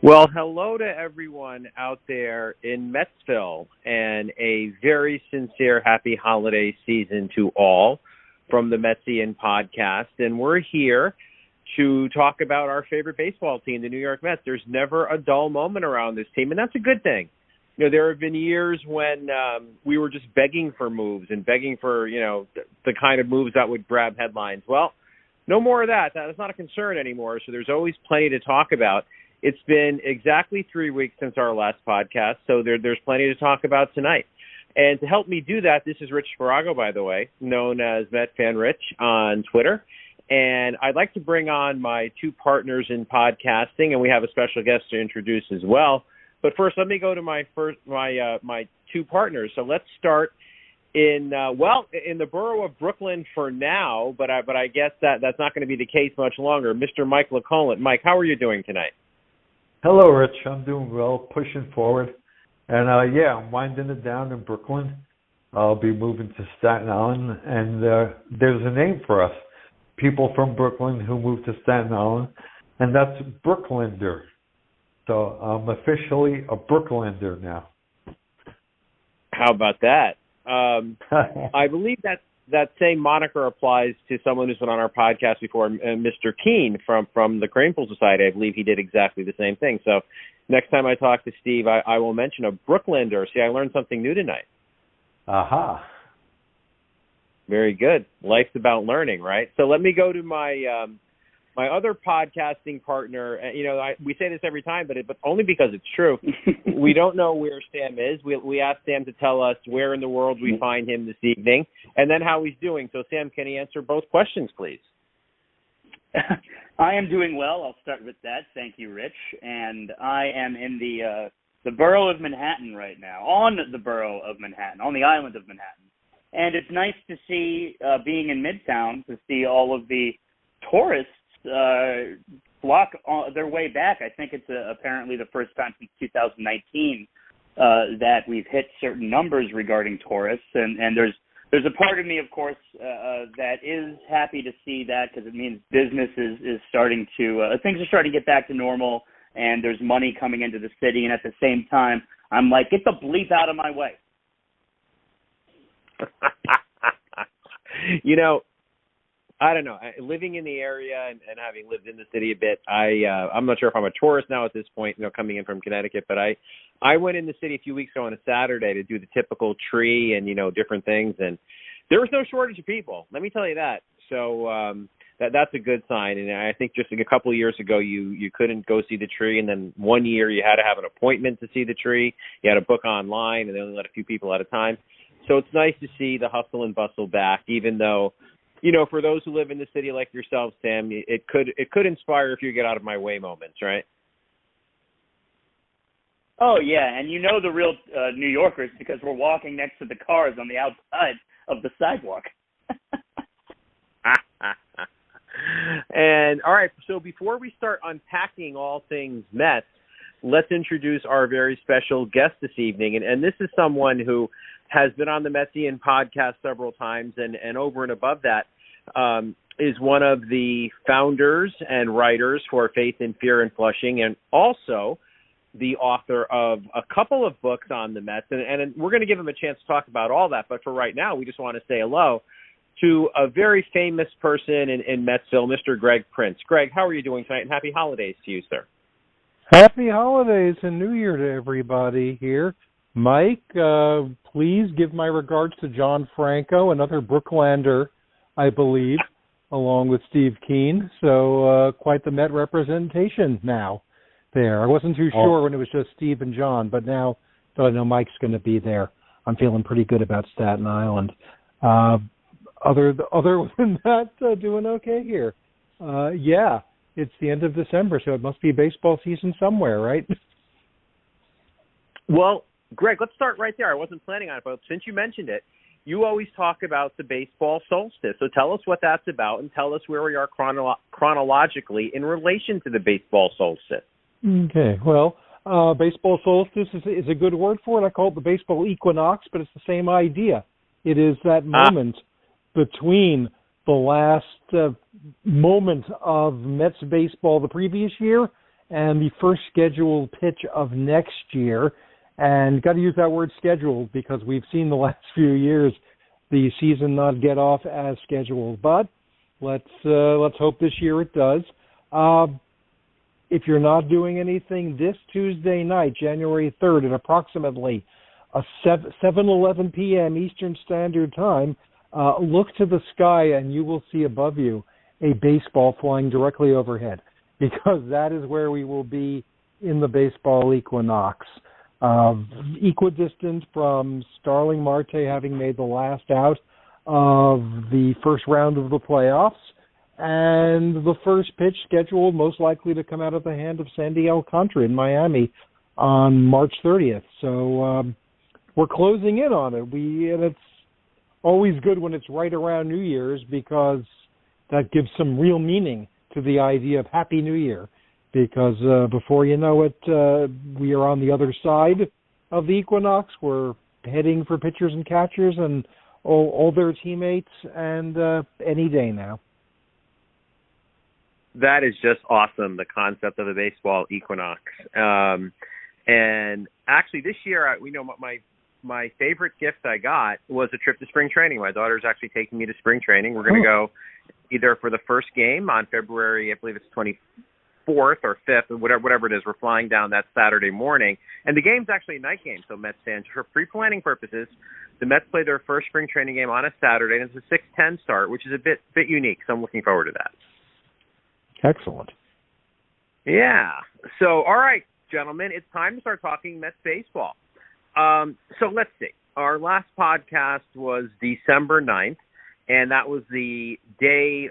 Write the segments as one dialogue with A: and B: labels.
A: Well, hello to everyone out there in Metsville, and a very sincere happy holiday season to all from the Metsian podcast. And we're here to talk about our favorite baseball team, the New York Mets. There's never a dull moment around this team, and that's a good thing. You know, there have been years when we were just begging for moves and begging for, the kind of moves that would grab headlines. Well, no more of that. That's not a concern anymore, so there's always plenty to talk about. It's been exactly 3 weeks since our last podcast, so there's plenty to talk about tonight. And to help me do that, this is Rich Sparago, by the way, known as Met Fan Rich on Twitter. And I'd like to bring on my two partners in podcasting, and we have a special guest to introduce as well. But first, let me go to my two partners. So let's start in the borough of Brooklyn for now, but I guess that's not going to be the case much longer. Mr. Mike LeCollin. Mike, how are you doing tonight?
B: Hello, Rich. I'm doing well, pushing forward. And, I'm winding it down in Brooklyn. I'll be moving to Staten Island, and there's a name for us, people from Brooklyn who moved to Staten Island, and that's Brooklynder. So I'm officially a Brooklynder now.
A: How about that? I believe that same moniker applies to someone who's been on our podcast before, Mr. Keene from the Craneful Society. I believe he did exactly the same thing. So next time I talk to Steve, I will mention a Brooklynder. See, I learned something new tonight. Aha. Very good. Life's about learning, right? So let me go to my other podcasting partner. We say this every time, but only because it's true. We don't know where Sam is. We asked Sam to tell us where in the world we find him this evening, and then how he's doing. So, Sam, can he answer both questions, please?
C: I am doing well. I'll start with that. Thank you, Rich. And I am in the borough of Manhattan right now, on the borough of Manhattan, on the island of Manhattan. And it's nice to see, being in Midtown, to see all of the tourists flock their way back. I think it's apparently the first time since 2019 that we've hit certain numbers regarding tourists, and there's a part of me, of course, that is happy to see that, because it means business is starting to things are starting to get back to normal, and there's money coming into the city. And at the same time, I'm like, get the bleep out of my way.
A: I don't know. Living in the area and having lived in the city a bit, I'm not sure if I'm a tourist now at this point, coming in from Connecticut, but I went in the city a few weeks ago on a Saturday to do the typical tree and, different things, and there was no shortage of people. Let me tell you that. So that's a good sign. And I think just a couple of years ago, you couldn't go see the tree, and then one year you had to have an appointment to see the tree. You had to book online, and they only let a few people at a time. So it's nice to see the hustle and bustle back, even though, for those who live in the city like yourself, Sam, it could inspire a few get out of my way moments, right?
C: Oh, yeah, and the real New Yorkers, because we're walking next to the cars on the outside of the sidewalk.
A: And, all right, so before we start unpacking all things Mets, let's introduce our very special guest this evening. And this is someone who has been on the Metsian podcast several times, and over and above that, is one of the founders and writers for Faith and Fear in Flushing, and also the author of a couple of books on the Mets. And we're going to give him a chance to talk about all that, but for right now, we just want to say hello to a very famous person in Metsville, Mr. Greg Prince. Greg, how are you doing tonight, and happy holidays to you, sir.
D: Happy holidays and New Year to everybody here. Mike, please give my regards to John Franco, another Brooklander, I believe, along with Steve Keene. So quite the Met representation now there. I wasn't too sure when it was just Steve and John, but now that I know Mike's going to be there, I'm feeling pretty good about Staten Island. Other than that, doing okay here. It's the end of December, so it must be baseball season somewhere, right?
A: Well, Greg, let's start right there. I wasn't planning on it, but since you mentioned it, you always talk about the baseball solstice. So tell us what that's about, and tell us where we are chronologically in relation to the baseball solstice.
D: Okay, well, baseball solstice is a good word for it. I call it the baseball equinox, but it's the same idea. It is that moment between the last moment of Mets baseball the previous year and the first scheduled pitch of next year. And got to use that word scheduled because we've seen the last few years the season not get off as scheduled. But let's hope this year it does. If you're not doing anything this Tuesday night, January 3rd, at approximately 7:11 p.m. Eastern Standard Time, look to the sky and you will see above you a baseball flying directly overhead, because that is where we will be in the baseball equinox. Equidistant from Starling Marte having made the last out of the first round of the playoffs, and the first pitch scheduled most likely to come out of the hand of Sandy Alcantara in Miami on March 30th. So we're closing in on it. And it's always good when it's right around New Year's, because that gives some real meaning to the idea of Happy New Year. Because before you know it, we are on the other side of the equinox. We're heading for pitchers and catchers and all their teammates, and any day now.
A: That is just awesome, the concept of a baseball equinox. And actually, this year, my favorite gift I got was a trip to spring training. My daughter's actually taking me to spring training. We're going to go either for the first game on February, I believe it's 24th or 5th, or whatever it is. We're flying down that Saturday morning. And the game's actually a night game, so Mets fans, for pre-planning purposes, the Mets play their first spring training game on a Saturday, and it's a 6:10 start, which is a bit unique, so I'm looking forward to that.
D: Excellent.
A: Yeah. So, all right, gentlemen, it's time to start talking Mets baseball. So let's see. Our last podcast was December 9th, and that was the day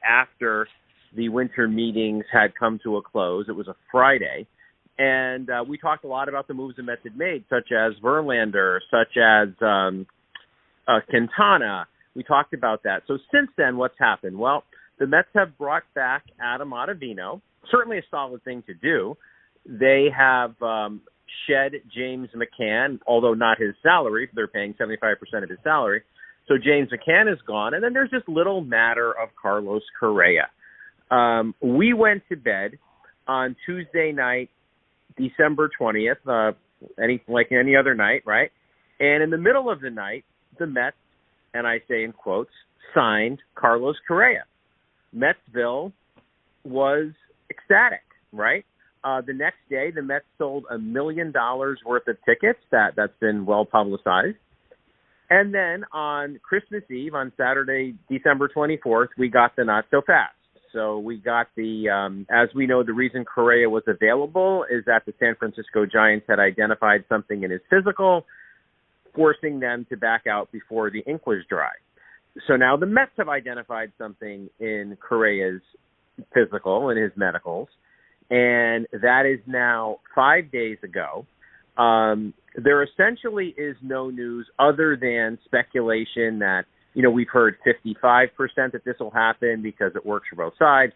A: after the winter meetings had come to a close. It was a Friday, and we talked a lot about the moves the Mets had made, such as Verlander, such as Quintana. We talked about that. So since then, what's happened? Well, the Mets have brought back Adam Ottavino, certainly a solid thing to do. They have shed James McCann, although not his salary. They're paying 75% of his salary. So James McCann is gone. And then there's this little matter of Carlos Correa. We went to bed on Tuesday night, December 20th, like any other night, right? And in the middle of the night, the Mets, and I say in quotes, signed Carlos Correa. Metsville was ecstatic, right? The next day, the Mets sold $1 million worth of tickets. That's been well publicized. And then on Christmas Eve, on Saturday, December 24th, we got the not so fast. So we got as we know, the reason Correa was available is that the San Francisco Giants had identified something in his physical, forcing them to back out before the ink was dry. So now the Mets have identified something in Correa's physical and his medicals, and that is now 5 days ago. There essentially is no news other than speculation that, we've heard 55% that this will happen because it works for both sides.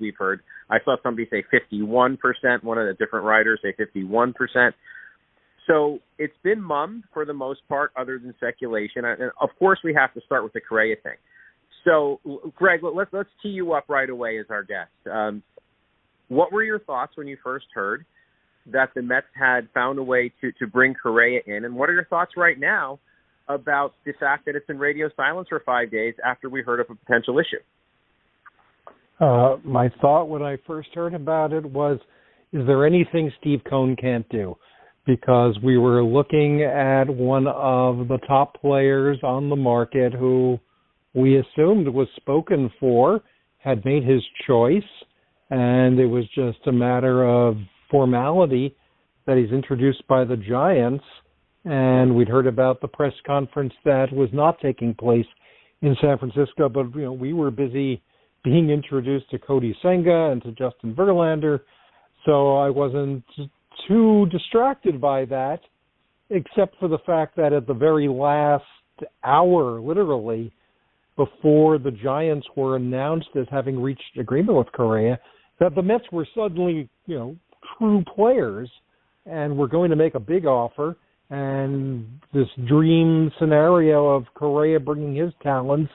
A: I saw somebody say 51%, one of the different writers say 51%. So it's been mummed for the most part, other than speculation. And of course, we have to start with the Correa thing. So, Greg, let's tee you up right away as our guest. What were your thoughts when you first heard that the Mets had found a way to bring Correa in? And what are your thoughts right now about the fact that it's in radio silence for 5 days after we heard of a potential issue?
D: My thought when I first heard about it was, is there anything Steve Cohen can't do? Because we were looking at one of the top players on the market who we assumed was spoken for, had made his choice, and it was just a matter of formality that he's introduced by the Giants. And we'd heard about the press conference that was not taking place in San Francisco, but we were busy being introduced to Cody Senga and to Justin Verlander, so I wasn't too distracted by that, except for the fact that at the very last hour, literally, before the Giants were announced as having reached agreement with Correa, that the Mets were suddenly, true players and were going to make a big offer. And this dream scenario of Correa bringing his talents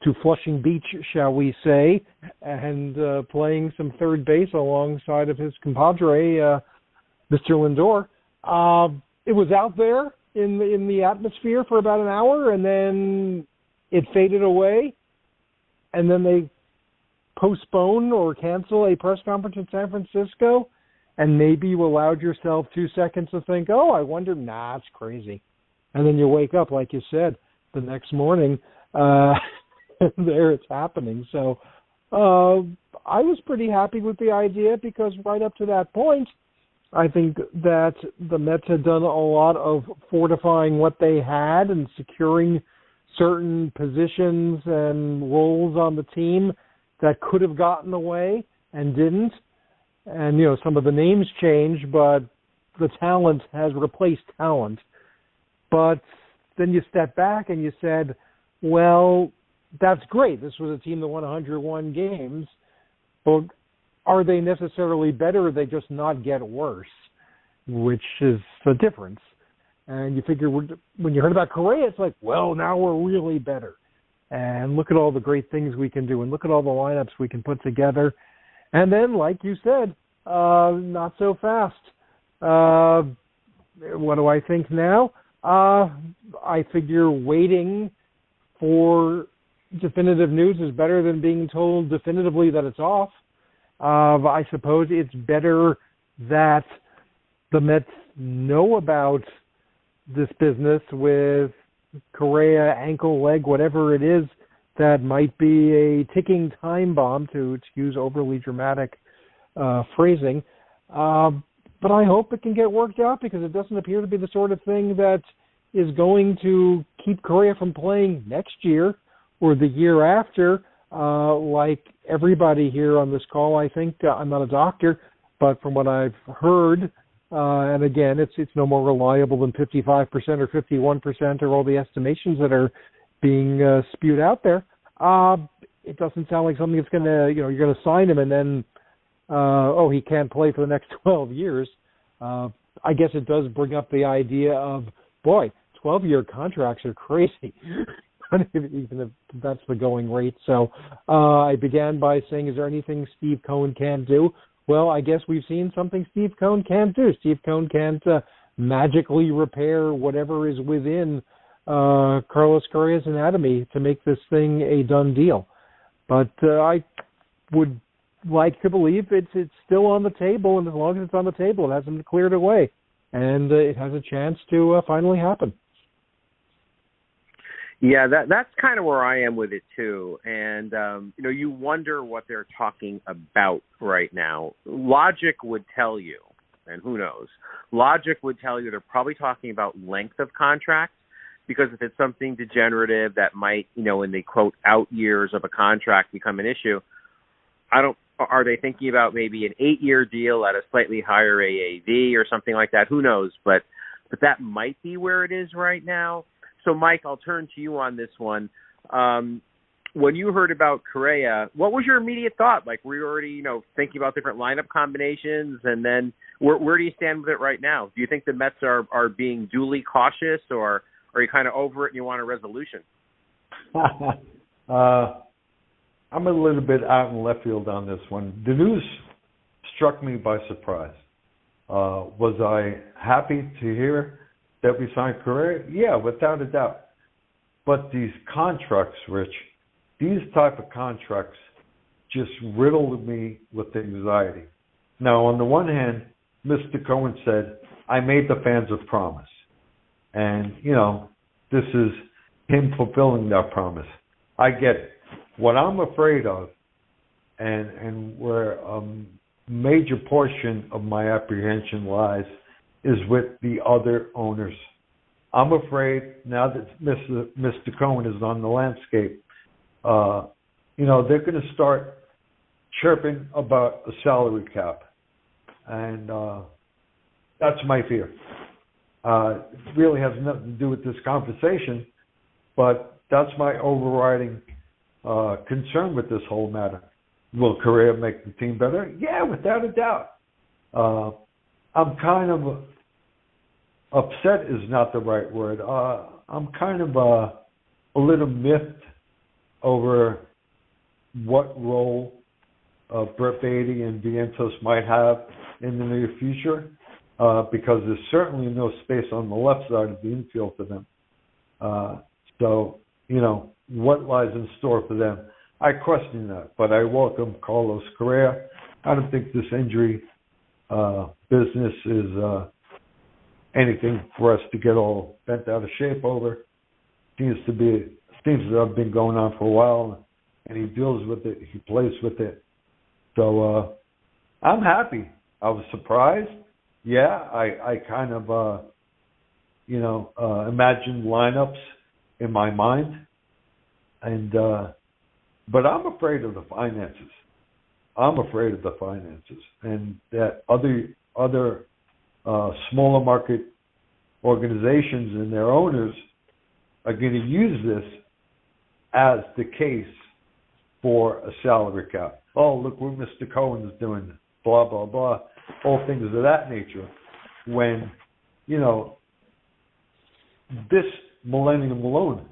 D: to Flushing Beach, shall we say, and playing some third base alongside of his compadre, Mr. Lindor. It was out there in the atmosphere for about an hour, and then it faded away, and then they postpone or cancel a press conference in San Francisco, and maybe you allowed yourself 2 seconds to think, oh, I wonder, nah, it's crazy. And then you wake up, like you said, the next morning, there it's happening. So I was pretty happy with the idea because right up to that point, I think that the Mets had done a lot of fortifying what they had and securing certain positions and roles on the team that could have gotten away and didn't. And, you know, some of the names changed, but the talent has replaced talent. But then you step back and you said, well, that's great. This was a team that won 101 games, but are they necessarily better or they just not get worse, which is the difference. And you figure when you heard about Correa, it's like, well, now we're really better. And look at all the great things we can do and look at all the lineups we can put together. And then, like you said, not so fast. What do I think now? I figure waiting for definitive news is better than being told definitively that it's off. I suppose it's better that the Mets know about this business with Correa, ankle, leg, whatever it is, that might be a ticking time bomb, to use overly dramatic phrasing. But I hope it can get worked out because it doesn't appear to be the sort of thing that is going to keep Correa from playing next year or the year after. Like everybody here on this call, I think, I'm not a doctor, but from what I've heard, and again, it's no more reliable than 55% or 51% or all the estimations that are being spewed out there. It doesn't sound like something that's going to, you're going to sign him and then, he can't play for the next 12 years. I guess it does bring up the idea of, boy, 12-year contracts are crazy, even if that's the going rate. So I began by saying, is there anything Steve Cohen can't do? Well, I guess we've seen something Steve Cohen can't do. Steve Cohen can't magically repair whatever is within Carlos Correa's anatomy to make this thing a done deal. But I would like to believe it's still on the table, and as long as it's on the table, it hasn't cleared away, and it has a chance to finally happen.
A: Yeah, that's kind of where I am with it too. And you wonder what they're talking about right now. Logic would tell you, and who knows, logic would tell you they're probably talking about length of contract, because if it's something degenerative that might, in the quote out years of a contract become an issue, are they thinking about maybe an 8-year deal at a slightly higher AAV or something like that? Who knows? But that might be where it is right now. So, Mike, I'll turn to you on this one. When you heard about Correa, what was your immediate thought? Like, were you already, thinking about different lineup combinations? And then where do you stand with it right now? Do you think the Mets are being duly cautious, or are you kind of over it and you want a resolution?
B: I'm a little bit out in left field on this one. The news struck me by surprise. Was I happy to hear that we signed Correa? Yeah, without a doubt. But these contracts, Rich, these type of contracts just riddled me with anxiety. Now, on the one hand, Mr. Cohen said, I made the fans a promise. And, this is him fulfilling that promise. I get it. What I'm afraid of, and where a major portion of my apprehension lies, is with the other owners. I'm afraid now that Mr. Cohen is on the landscape, they're going to start chirping about a salary cap. And that's my fear. It really has nothing to do with this conversation, but that's my overriding concern with this whole matter. Will Correa make the team better? Yeah, without a doubt. I'm kind of upset is not the right word. I'm kind of a little miffed over what role Brett Beatty and Vientos might have in the near future, because there's certainly no space on the left side of the infield for them. So, what lies in store for them? I question that, but I welcome Carlos Correa. I don't think this injury business is anything for us to get all bent out of shape over. Seems to have been going on for a while, and he deals with it. He plays with it. So I'm happy. I was surprised. Yeah, I kind of imagined lineups in my mind, and but I'm afraid of the finances. And that other smaller market organizations and their owners are going to use this as the case for a salary cap. Oh, look what Mr. Cohen is doing, blah, blah, blah, all things of that nature. When, this millennium alone,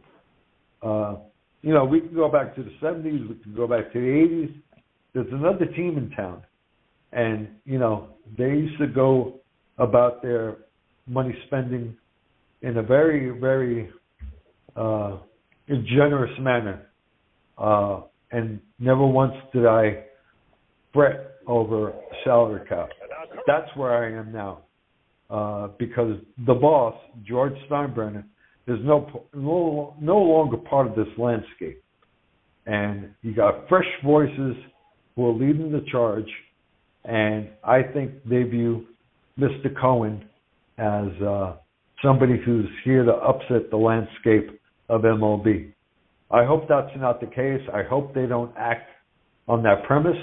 B: we can go back to the 70s, we can go back to the 80s. There's another team in town. And, they used to go about their money spending in a very, very generous manner. And never once did I fret over salary cap. That's where I am now. Because the boss, George Steinbrenner, is no longer part of this landscape. And you got fresh voices who are leading the charge. And I think they view Mr. Cohen as somebody who's here to upset the landscape of MLB. I hope that's not the case. I hope they don't act on that premise.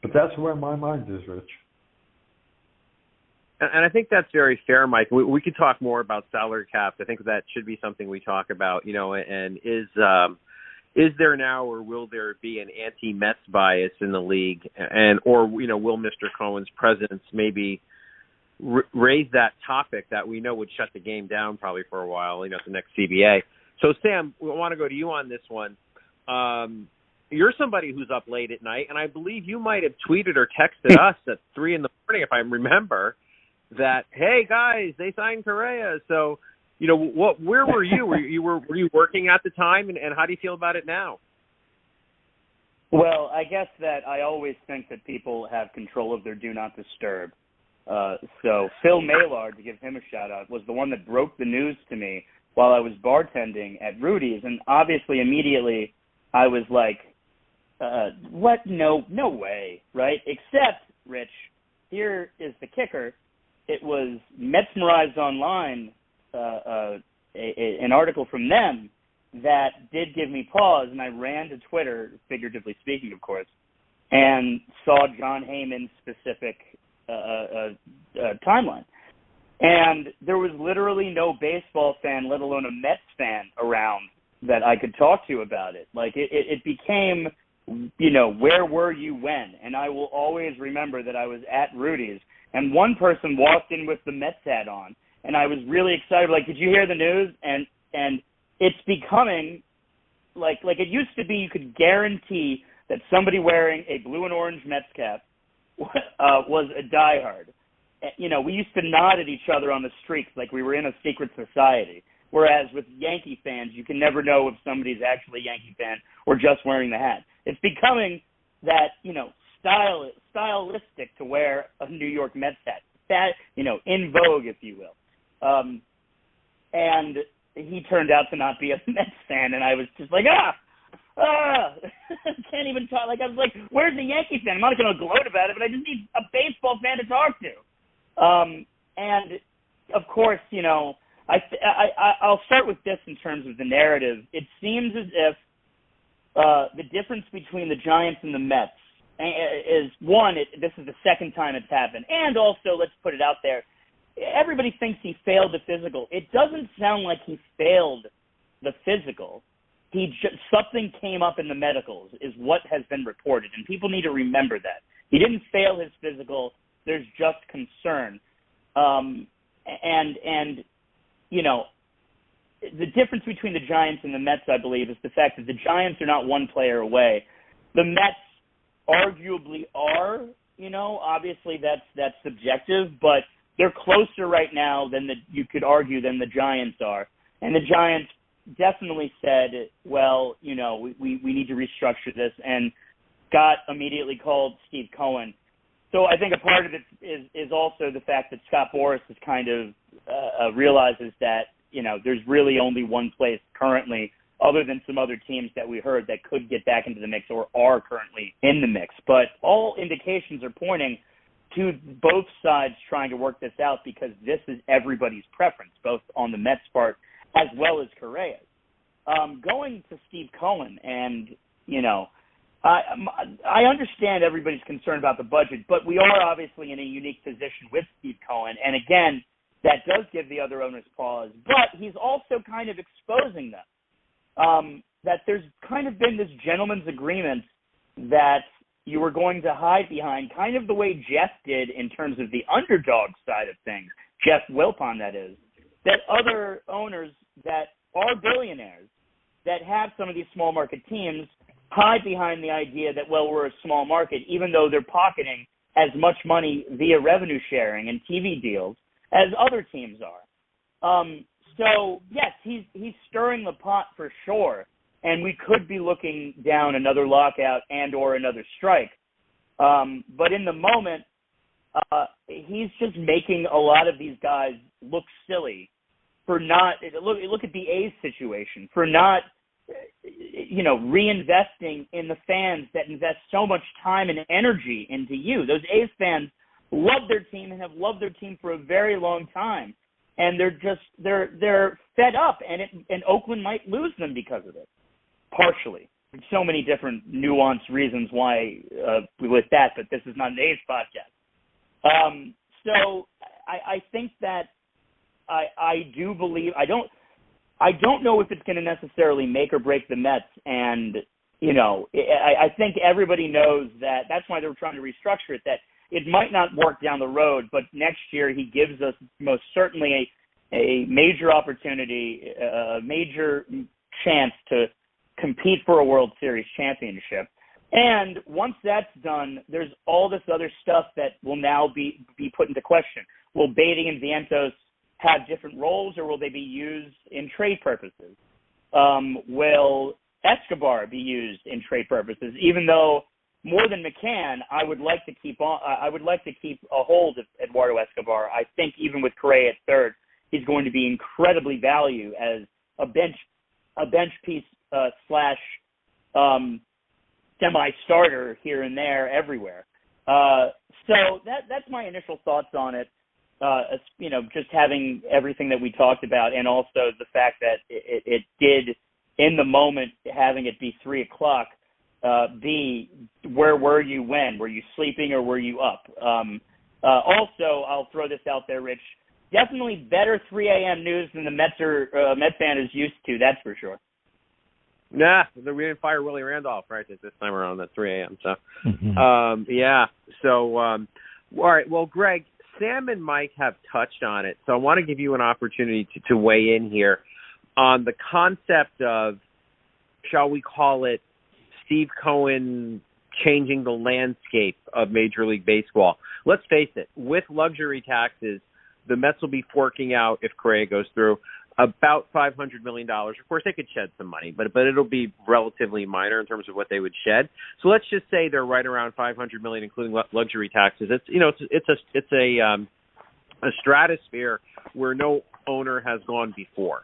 B: But that's where my mind is, Rich.
A: And I think that's very fair, Mike. We could talk more about salary caps. I think that should be something we talk about, and is there now or will there be an anti-Mets bias in the league? Or will Mr. Cohen's presence maybe raise that topic that we know would shut the game down probably for a while, at the next CBA. So, Sam, we want to go to you on this one. You're somebody who's up late at night, and I believe you might have tweeted or texted us at 3 a.m, if I remember, that, hey, guys, they signed Correa. So, where were you? Were you working at the time, and how do you feel about it now?
C: Well, I guess that I always think that people have control of their do not disturb. So Phil Maylard, to give him a shout-out, was the one that broke the news to me while I was bartending at Rudy's, and obviously immediately I was like, what? No way, right? Except, Rich, here is the kicker. It was Metsmerized Online, an article from them that did give me pause, and I ran to Twitter, figuratively speaking, of course, and saw John Heyman's specific timeline. And there was literally no baseball fan, let alone a Mets fan, around that I could talk to about it. Like, it became, where were you when? And I will always remember that I was at Rudy's, and one person walked in with the Mets hat on, and I was really excited, like, did you hear the news? And it's becoming, like it used to be, you could guarantee that somebody wearing a blue and orange Mets cap was a diehard. We used to nod at each other on the streets like we were in a secret society. Whereas with Yankee fans, you can never know if somebody's actually a Yankee fan or just wearing the hat. It's becoming that, stylistic to wear a New York Mets hat. That, in vogue, if you will. And he turned out to not be a Mets fan, and I was just like, can't even talk. Like, I was like, where's the Yankee fan? I'm not going to gloat about it, but I just need a baseball fan to talk to. And, of course, I'll start with this in terms of the narrative. It seems as if the difference between the Giants and the Mets is, one, this is the second time it's happened. And also, let's put it out there, everybody thinks he failed the physical. It doesn't sound like he failed the physical. Something came up in the medicals is what has been reported, and people need to remember that. He didn't fail his physical. There's just concern. the difference between the Giants and the Mets, I believe, is the fact that the Giants are not one player away. The Mets arguably are, obviously that's subjective, but they're closer right now than you could argue than the Giants are. And the Giants definitely said, well, we need to restructure this, and Scott immediately called Steve Cohen. So I think a part of it is also the fact that Scott Boras is kind of realizes that, there's really only one place currently, other than some other teams that we heard that could get back into the mix or are currently in the mix. But all indications are pointing to both sides trying to work this out, because this is everybody's preference, both on the Mets part as well as Correa's. Going to Steve Cohen, and, I understand everybody's concerned about the budget, but we are obviously in a unique position with Steve Cohen. And again, that does give the other owners pause, but he's also kind of exposing them. That there's kind of been this gentleman's agreement that you were going to hide behind, kind of the way Jeff did in terms of the underdog side of things, Jeff Wilpon, that is, that other owners that are billionaires that have some of these small market teams hide behind the idea that, well, we're a small market, even though they're pocketing as much money via revenue sharing and TV deals as other teams are. So, yes, he's stirring the pot for sure, and we could be looking down another lockout and or another strike. But in the moment, he's just making a lot of these guys look silly for not – look at the A's situation, for not reinvesting in the fans that invest so much time and energy into you. Those A's fans love their team and have loved their team for a very long time, and they're fed up, and Oakland might lose them because of it, partially. There's so many different nuanced reasons why with that, but this is not an A's podcast. So I think that I do believe I don't know if it's going to necessarily make or break the Mets, and I think everybody knows that. That's why they're trying to restructure it, that it might not work down the road, but next year he gives us most certainly a major opportunity, a major chance to compete for a World Series championship. And once that's done, there's all this other stuff that will now be put into question. Will Beatty and Vientos have different roles, or will they be used in trade purposes? Will Escobar be used in trade purposes? Even though more than McCann, I would like to keep a hold of Eduardo Escobar. I think even with Correa at third, he's going to be incredibly valued as a bench piece slash semi-starter here and there everywhere. So that's my initial thoughts on it. Just having everything that we talked about, and also the fact that it did, in the moment, having it be 3:00, where were you when? Were you sleeping or were you up? Also, I'll throw this out there, Rich. Definitely better 3 a.m. news than the Met fan is used to, that's for sure.
A: Nah, we didn't fire Willie Randolph right this time around at 3 a.m. So, yeah. So, all right. Well, Greg, Sam and Mike have touched on it, so I want to give you an opportunity to weigh in here on the concept of, shall we call it, Steve Cohen changing the landscape of Major League Baseball. Let's face it, with luxury taxes, the Mets will be forking out, if Correa goes through, about $500 million. Of course, they could shed some money, but it'll be relatively minor in terms of what they would shed. So let's just say they're right around $500 million, including luxury taxes. It's a stratosphere where no owner has gone before.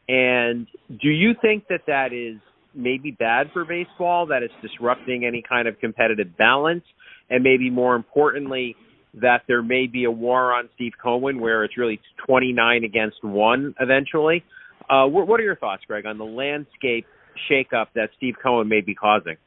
A: And do you think that is maybe bad for baseball, that it's disrupting any kind of competitive balance, and maybe more importantly, that there may be a war on Steve Cohen where it's really 29 against 1 eventually? What are your thoughts, Greg, on the landscape shakeup that Steve Cohen may be causing?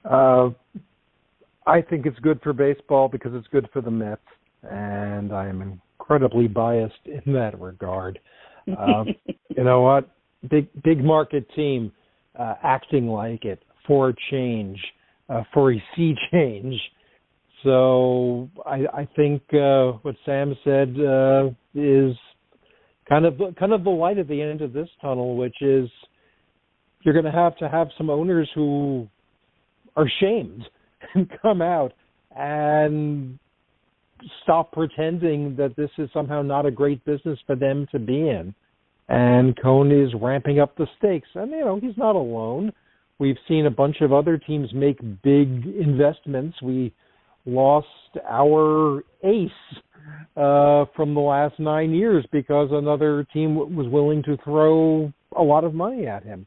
D: I think it's good for baseball because it's good for the Mets, and I am incredibly biased in that regard. You know what? Big market team acting like it for a change, for a sea change. So I think what Sam said is kind of the light at the end of this tunnel, which is you're going to have some owners who are shamed and come out and stop pretending that this is somehow not a great business for them to be in. And Cohen is ramping up the stakes. And, he's not alone. We've seen a bunch of other teams make big investments. We lost our ace from the last 9 years because another team was willing to throw a lot of money at him.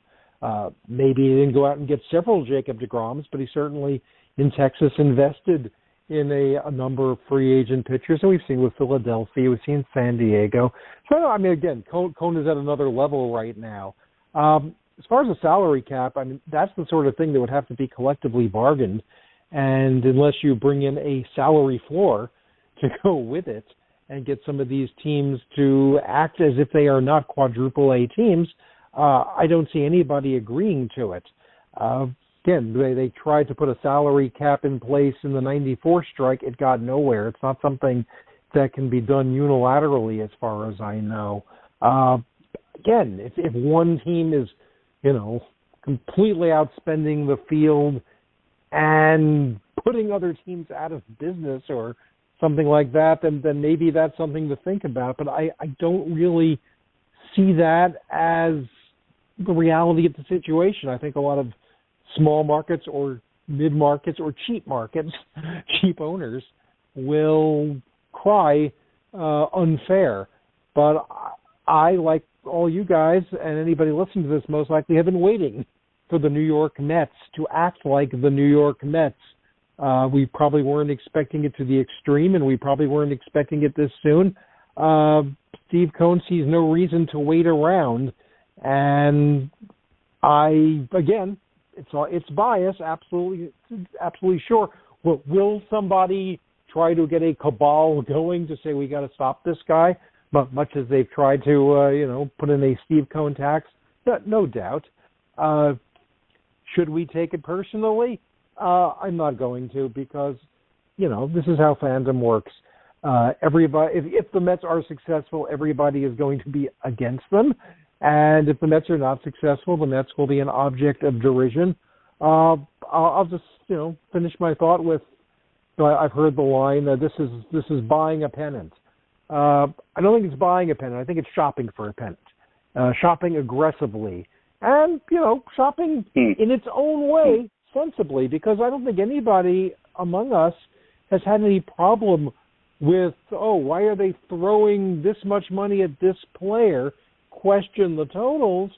D: Maybe he didn't go out and get several Jacob deGroms, but he certainly in Texas invested in a number of free agent pitchers. And we've seen with Philadelphia, we've seen San Diego. So, again, Cohen is at another level right now. As far as the salary cap, that's the sort of thing that would have to be collectively bargained. And unless you bring in a salary floor to go with it and get some of these teams to act as if they are not quadruple A teams, I don't see anybody agreeing to it. Again, they tried to put a salary cap in place in the 94 strike. It got nowhere. It's not something that can be done unilaterally as far as I know. Again, if one team is, completely outspending the field and putting other teams out of business or something like that, then maybe that's something to think about. But I don't really see that as the reality of the situation. I think a lot of small markets or mid-markets or cheap markets, cheap owners, will cry unfair. But I, like all you guys and anybody listening to this, most likely have been waiting for the New York Mets to act like the New York Mets. We probably weren't expecting it to the extreme, and we probably weren't expecting it this soon. Steve Cohen sees no reason to wait around, and it's bias, absolutely sure. Will somebody try to get a cabal going to say we got to stop this guy? But much as they've tried to, put in a Steve Cohen tax, no doubt. Should we take it personally? I'm not going to, because, this is how fandom works. Everybody, if the Mets are successful, everybody is going to be against them. And if the Mets are not successful, the Mets will be an object of derision. I'll just, finish my thought with, I've heard the line, this is buying a pennant. I don't think it's buying a pennant. I think it's shopping for a pennant, shopping aggressively, and, shopping in its own way, sensibly, because I don't think anybody among us has had any problem with, why are they throwing this much money at this player? Question the totals,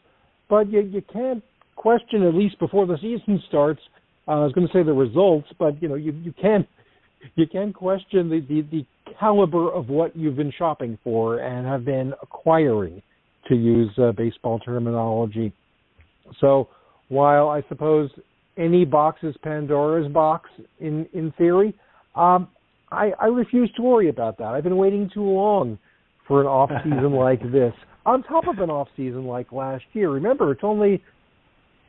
D: but you can't question, at least before the season starts. I was going to say the results, but, you can't question the caliber of what you've been shopping for and have been acquiring, to use baseball terminology. So while I suppose any box is Pandora's box in theory, I refuse to worry about that. I've been waiting too long for an off season like this, on top of an off season like last year. Remember, it's only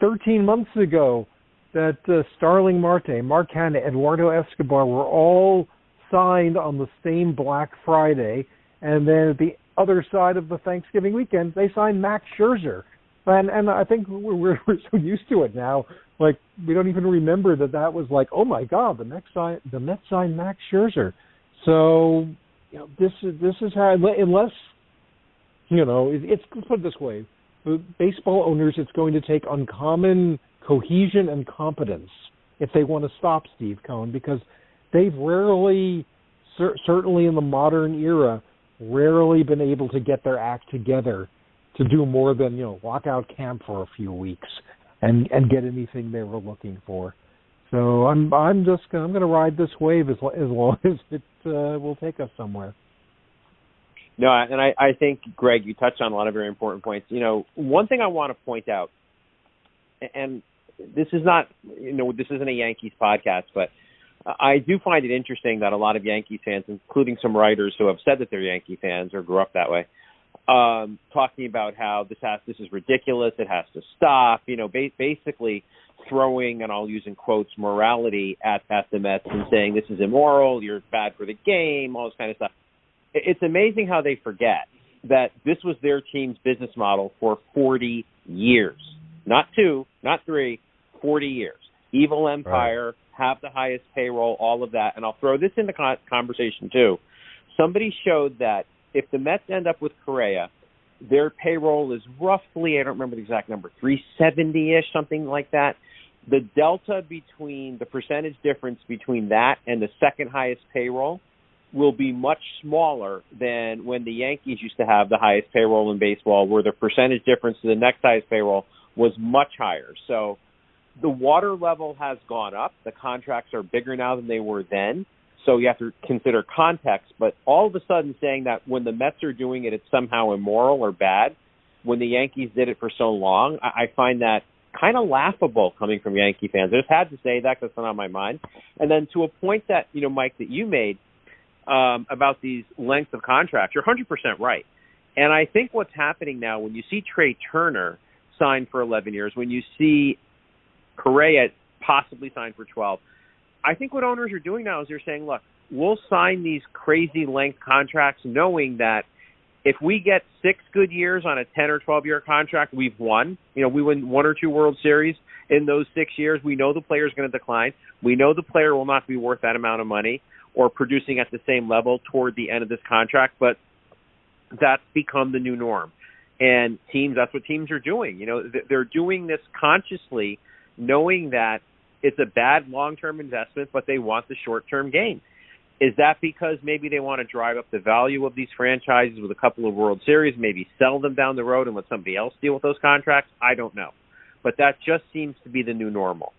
D: 13 months ago that Starling Marte, Mark Hanna, Eduardo Escobar were all signed on the same Black Friday, and then at the other side of the Thanksgiving weekend, they signed Max Scherzer. And I think we're so used to it now, like we don't even remember that was like, oh my God, the Mets signed Max Scherzer. So this is how, unless let's put it this way, baseball owners, it's going to take uncommon cohesion and competence if they want to stop Steve Cohen, because they've rarely, certainly in the modern era, rarely been able to get their act together to do more than, lock out camp for a few weeks and get anything they were looking for. So I'm going to ride this wave as long as it will take us somewhere.
A: No, and I think, Greg, you touched on a lot of very important points. One thing I want to point out, and this is not, this isn't a Yankees podcast, but I do find it interesting that a lot of Yankees fans, including some writers who have said that they're Yankee fans or grew up that way, talking about how this is ridiculous, it has to stop, basically throwing, and I'll use in quotes, morality at the Mets and saying this is immoral, you're bad for the game, all this kind of stuff. It's amazing how they forget that this was their team's business model for 40 years. Not 2, not 3, 40 years. Evil empire, have the highest payroll, all of that. And I'll throw this into conversation too. Somebody showed that if the Mets end up with Correa, their payroll is roughly, I don't remember the exact number, 370-ish, something like that. The delta between the percentage difference between that and the second highest payroll will be much smaller than when the Yankees used to have the highest payroll in baseball, where the percentage difference to the next highest payroll was much higher. So the water level has gone up. The contracts are bigger now than they were then. So you have to consider context. But all of a sudden saying that when the Mets are doing it, it's somehow immoral or bad, when the Yankees did it for so long, I find that kind of laughable coming from Yankee fans. I just had to say that because it's on my mind. And then to a point that, Mike, that you made about these lengths of contracts, you're 100% right. And I think what's happening now, when you see Trey Turner signed for 11 years, when you see Correa possibly signed for 12, I think what owners are doing now is they're saying, look, we'll sign these crazy length contracts knowing that if we get 6 good years on a 10 or 12-year contract, we've won. We win 1 or 2 World Series in those 6 years. We know the player's going to decline. We know the player will not be worth that amount of money or producing at the same level toward the end of this contract, but that's become the new norm. And that's what teams are doing. They're doing this consciously, knowing that it's a bad long-term investment, but they want the short-term gain. Is that because maybe they want to drive up the value of these franchises with a couple of World Series, maybe sell them down the road and let somebody else deal with those contracts? I don't know. But that just seems to be the new normal.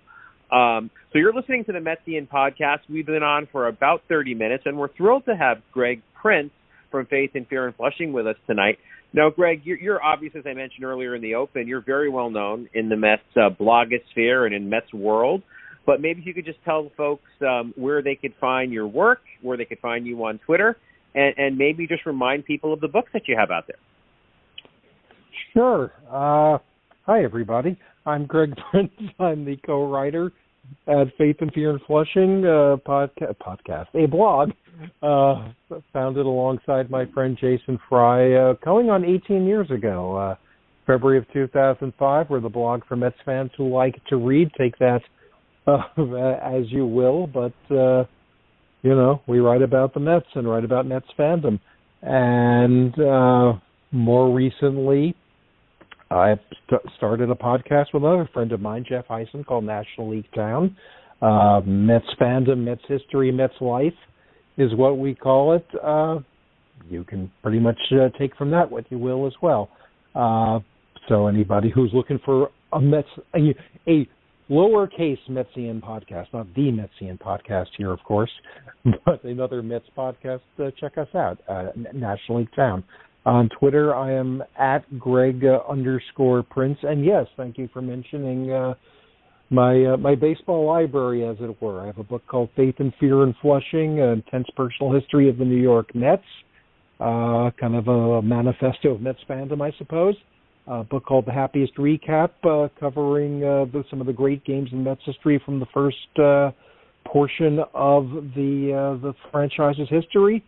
A: So you're listening to the Metsian podcast. We've been on for about 30 minutes, and we're thrilled to have Greg Prince from Faith and Fear and Flushing with us tonight. Now, Greg, you're obvious, as I mentioned earlier in the open, you're very well known in the Mets blogosphere and in Mets world. But maybe if you could just tell the folks where they could find your work, where they could find you on Twitter, and maybe just remind people of the books that you have out there.
D: Sure. Hi, everybody. I'm Greg Prince. I'm the co-writer at Faith and Fear and Flushing podcast, a blog founded alongside my friend Jason Fry, going on 18 years ago, February of 2005. We're the blog for Mets fans who like to read. Take that as you will, but we write about the Mets and write about Mets fandom. And more recently, I started a podcast with another friend of mine, Jeff Heisen, called National League Town. Mets fandom, Mets history, Mets life is what we call it. You can pretty much take from that what you will as well. So anybody who's looking for a lowercase Metsian podcast, not the Metsian podcast here, of course, but another Mets podcast, check us out, National League Town. On Twitter, I am at Greg_Prince. And yes, thank you for mentioning my baseball library, as it were. I have a book called Faith and Fear and Flushing, An Intense Personal History of the New York Mets, kind of a manifesto of Mets fandom, I suppose. A book called The Happiest Recap, covering some of the great games in Mets history from the first portion of the franchise's history.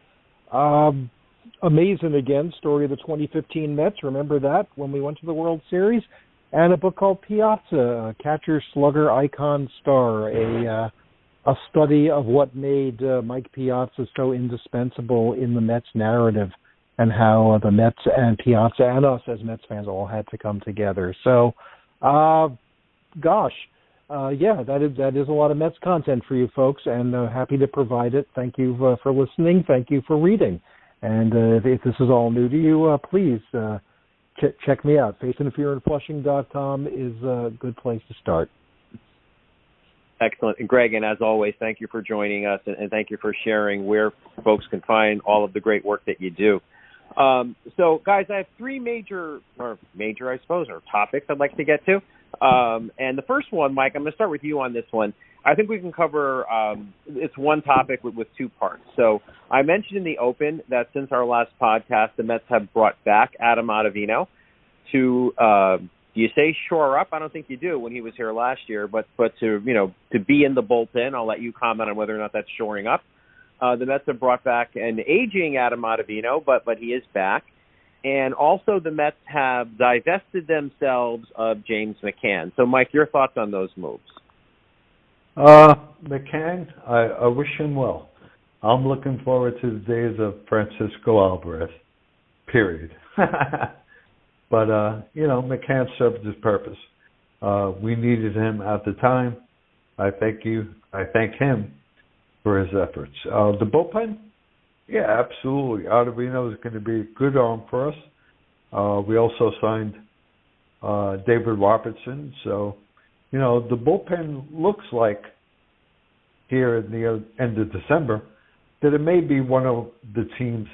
D: Amazing Again, story of the 2015 Mets. Remember that when we went to the World Series? And a book called Piazza, Catcher, Slugger, Icon, Star, a study of what made Mike Piazza so indispensable in the Mets narrative and how the Mets and Piazza and us as Mets fans all had to come together. So, that is a lot of Mets content for you folks, and happy to provide it. Thank you for listening. Thank you for reading. And if this is all new to you, please check me out. faithandfearandflushing.com is a good place to start.
A: Excellent. And Greg, and as always, thank you for joining us, and thank you for sharing where folks can find all of the great work that you do. So, guys, I have 3 major, I suppose, or topics I'd like to get to. And the first one, Mike, I'm going to start with you on this one. I think we can cover, it's one topic with 2 parts. So I mentioned in the open that since our last podcast, the Mets have brought back Adam Ottavino to, do you say shore up? I don't think you do when he was here last year, but to be in the bullpen. I'll let you comment on whether or not that's shoring up. The Mets have brought back an aging Adam Ottavino, but he is back. And also the Mets have divested themselves of James McCann. So, Mike, your thoughts on those moves?
B: McCann, I wish him well. I'm looking forward to the days of Francisco Alvarez, period. But, McCann served his purpose. We needed him at the time. I thank him for his efforts. The bullpen, yeah, absolutely. Ottavino is going to be a good arm for us. We also signed David Robertson. So, the bullpen looks like here at the end of December that it may be one of the team's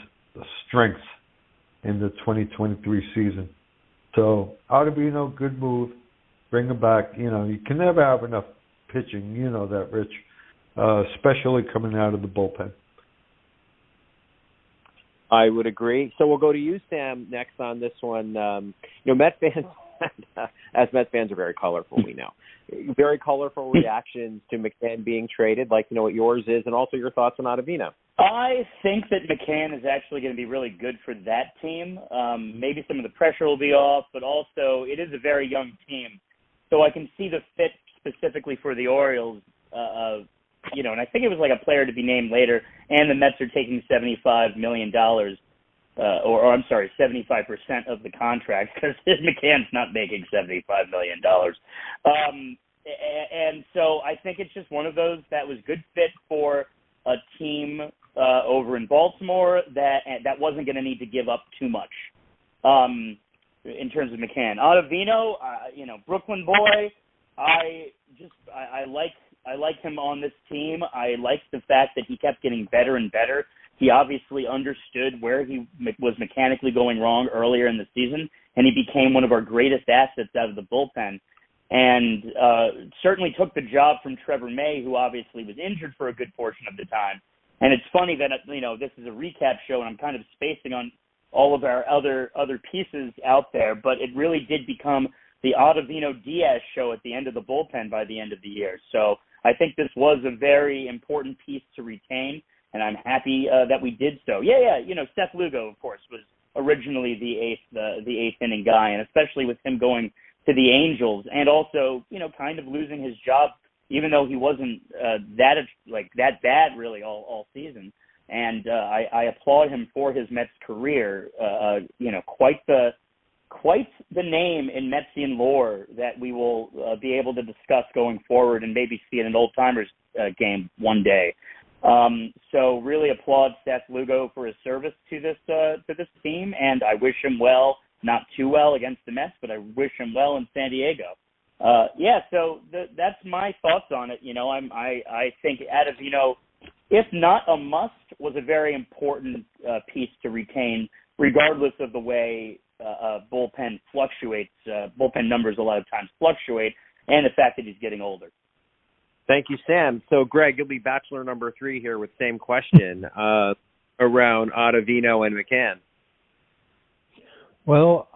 B: strengths in the 2023 season. So, Ottavino, good move. Bring him back. You can never have enough pitching. You know that, Rich, especially coming out of the bullpen.
A: I would agree. So we'll go to you, Sam, next on this one. Mets fans, as Mets fans, are very colorful, we know. Very colorful reactions to McCann being traded. Like to know what yours is, and also your thoughts on Ottavino.
C: I think that McCann is actually going to be really good for that team. Maybe some of the pressure will be off, but also it is a very young team. So I can see the fit specifically for the Orioles, and I think it was like a player to be named later, and the Mets are taking $75 million, 75% of the contract, because McCann's not making $75 million. And so I think it's just one of those that was good fit for a team over in Baltimore that wasn't going to need to give up too much in terms of McCann. Ottavino, Brooklyn boy, I like him on this team. I like the fact that he kept getting better and better. He obviously understood where he was mechanically going wrong earlier in the season, and he became one of our greatest assets out of the bullpen. And certainly took the job from Trevor May, who obviously was injured for a good portion of the time. And it's funny that, this is a recap show, and I'm kind of spacing on all of our other pieces out there, but it really did become the Ottavino-Diaz show at the end of the bullpen by the end of the year. So I think this was a very important piece to retain, and I'm happy that we did so. Seth Lugo, of course, was originally the eighth inning guy, and especially with him going to the Angels, and also, kind of losing his job, even though he wasn't that bad really all season. And I applaud him for his Mets career. Quite the name in Metsian lore that we will be able to discuss going forward, and maybe see in an old timers game one day. So really applaud Seth Lugo for his service to this team, and I wish him well. Not too well against the Mets, but I wish him well in San Diego. So that's my thoughts on it. I think Ottavino, if not a must, was a very important piece to retain, regardless of the way bullpen fluctuates. Bullpen numbers a lot of times fluctuate, and the fact that he's getting older.
A: Thank you, Sam. So, Greg, you'll be bachelor number 3 here with same question around Ottavino and McCann.
D: Well,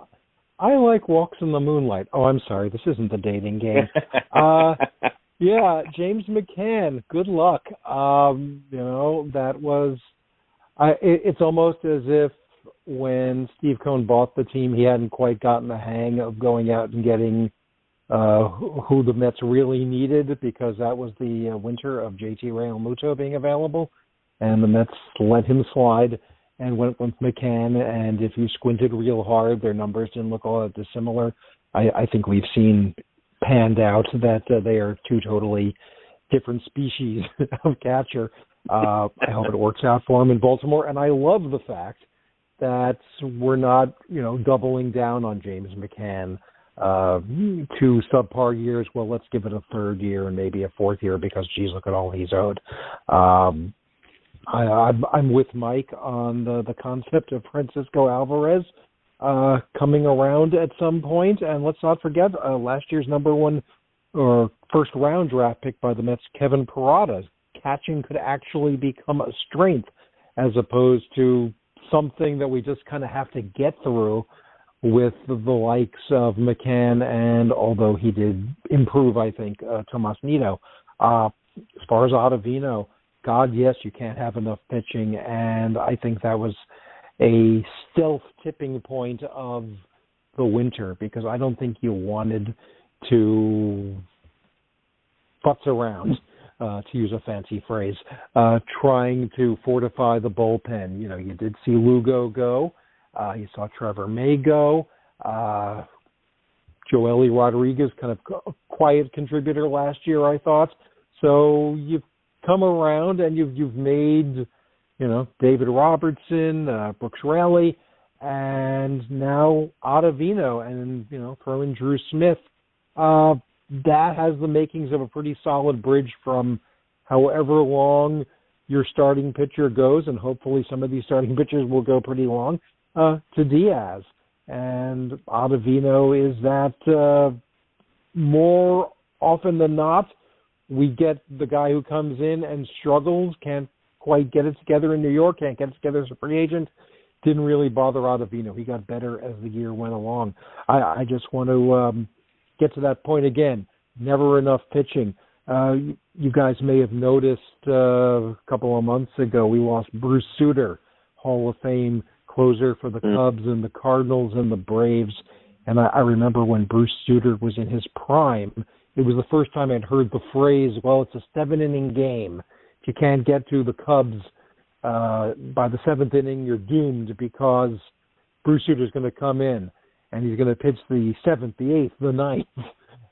D: I like walks in the moonlight. Oh, I'm sorry. This isn't the dating game. James McCann, good luck. That was it's almost as if when Steve Cohen bought the team, he hadn't quite gotten the hang of going out and getting who the Mets really needed, because that was the winter of JT Realmuto being available, and the Mets let him slide and went with McCann, and if you squinted real hard, their numbers didn't look all that dissimilar. I think we've seen panned out that they are two totally different species of catcher. I hope it works out for him in Baltimore, and I love the fact that we're not, doubling down on James McCann. 2 subpar years, well, let's give it a 3rd year and maybe a 4th year because, geez, look at all he's owed. I'm with Mike on the concept of Francisco Alvarez coming around at some point. And let's not forget last year's number 1 or first round draft pick by the Mets, Kevin Parada. Catching could actually become a strength as opposed to something that we just kind of have to get through with the likes of McCann, and although he did improve, I think, Tomas Nido. As far as Ottavino, God, yes, you can't have enough pitching, and I think that was a stealth tipping point of the winter, because I don't think you wanted to futz around, to use a fancy phrase, trying to fortify the bullpen. You know, you did see Lugo go. You saw Trevor May go. Joely Rodriguez, kind of a quiet contributor last year, I thought. So you've come around and you've made, you know, David Robertson, Brooks Raley, and now Ottavino, and, you know, throw in Drew Smith. That has the makings of a pretty solid bridge from however long your starting pitcher goes, and hopefully some of these starting pitchers will go pretty long, to Diaz. And Ottavino is that more often than not, we get the guy who comes in and struggles, can't quite get it together in New York, can't get it together as a free agent. Didn't really bother Ottavino. He got better as the year went along. I just want to get to that point again. Never enough pitching. You guys may have noticed a couple of months ago we lost Bruce Sutter, Hall of Fame closer for the Cubs and the Cardinals and the Braves. And I remember when Bruce Sutter was in his prime, it was the first time I'd heard the phrase, well, it's a 7-inning game. If you can't get to the Cubs by the 7th inning, you're doomed, because Bruce Sutter's going to come in and he's going to pitch the 7th, the 8th, the 9th.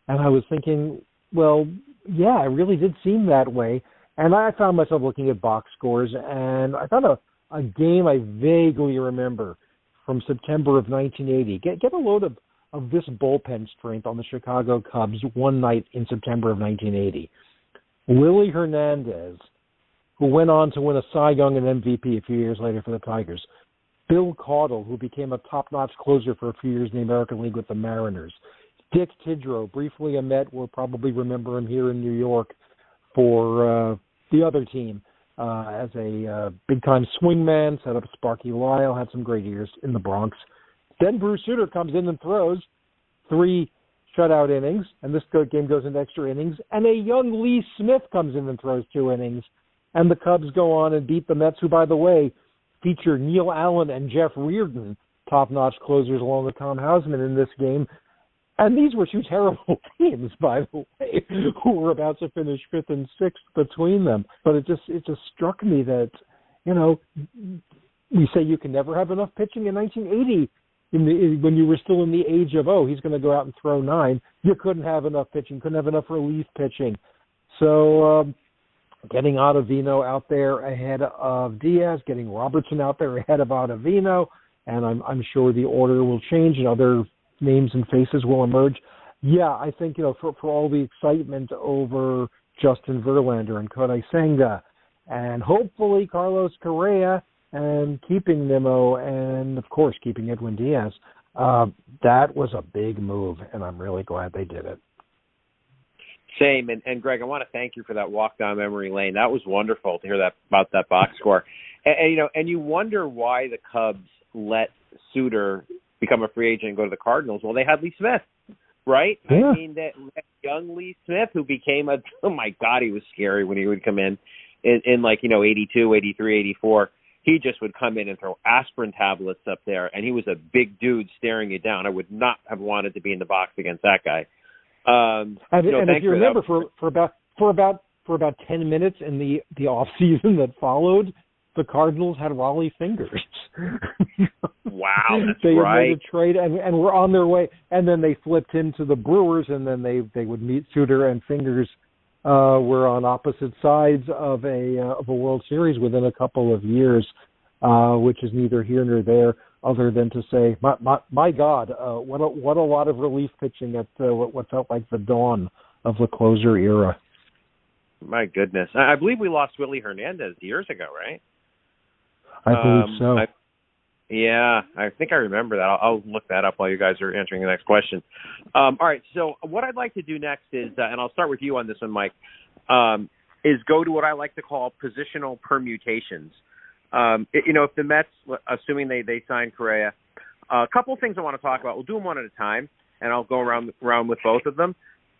D: And I was thinking, well, yeah, it really did seem that way. And I found myself looking at box scores, and I found a game I vaguely remember from September of 1980. Get a load of this bullpen strength on the Chicago Cubs one night in September of 1980. Willie Hernandez, who went on to win a Cy Young and MVP a few years later for the Tigers. Bill Caudle, who became a top-notch closer for a few years in the American League with the Mariners. Dick Tidrow, briefly a Met. We'll probably remember him here in New York for the other team as a big-time swingman, set up Sparky Lyle, had some great years in the Bronx. Then Bruce Sutter comes in and throws 3 shutout innings, and this game goes into extra innings, and a young Lee Smith comes in and throws 2 innings, and the Cubs go on and beat the Mets, who, by the way, feature Neil Allen and Jeff Reardon, top-notch closers along with Tom Hausman in this game. And these were 2 terrible teams, by the way, who were about to finish 5th and 6th between them. But it just struck me that, you know, we say you can never have enough pitching in 1980 when you were still in the age of, oh, he's going to go out and throw 9. You couldn't have enough pitching, couldn't have enough relief pitching. So getting Ottavino out there ahead of Diaz, getting Robertson out there ahead of Ottavino, and I'm sure the order will change and other names and faces will emerge. Yeah, I think, you know, for all the excitement over Justin Verlander and Kodai Senga, and hopefully Carlos Correa, and keeping Nimmo, and of course keeping Edwin Diaz, that was a big move, and I'm really glad they did it.
A: Same, and Greg, I want to thank you for that walk down memory lane. That was wonderful to hear that about that box score. And you know, and you wonder why the Cubs let Sutter become a free agent and go to the Cardinals. Well, they had Lee Smith, right?
D: Yeah.
A: I mean, that young Lee Smith who became oh my God, he was scary when he would come in like, you know, 82, 83, 84. He just would come in and throw aspirin tablets up there, and he was a big dude staring you down. I would not have wanted to be in the box against that guy.
D: And if you remember, for about 10 minutes in the off season that followed, the Cardinals had Raleigh Fingers.
A: Wow, that's
D: they
A: right.
D: Made a trade and were on their way, and then they flipped him to the Brewers, and then they would meet Sutter, and Fingers were on opposite sides of a World Series within a couple of years, which is neither here nor there, other than to say, my God, what a lot of relief pitching at what felt like the dawn of the closer era.
A: My goodness, I believe we lost Willie Hernandez years ago, right?
D: I believe so.
A: Yeah, I think I remember that. I'll look that up while you guys are answering the next question. All right, so what I'd like to do next is, and I'll start with you on this one, Mike, is go to what I like to call positional permutations. You know, if the Mets, assuming they sign Correa, a couple of things I want to talk about. We'll do them one at a time, and I'll go around with both of them.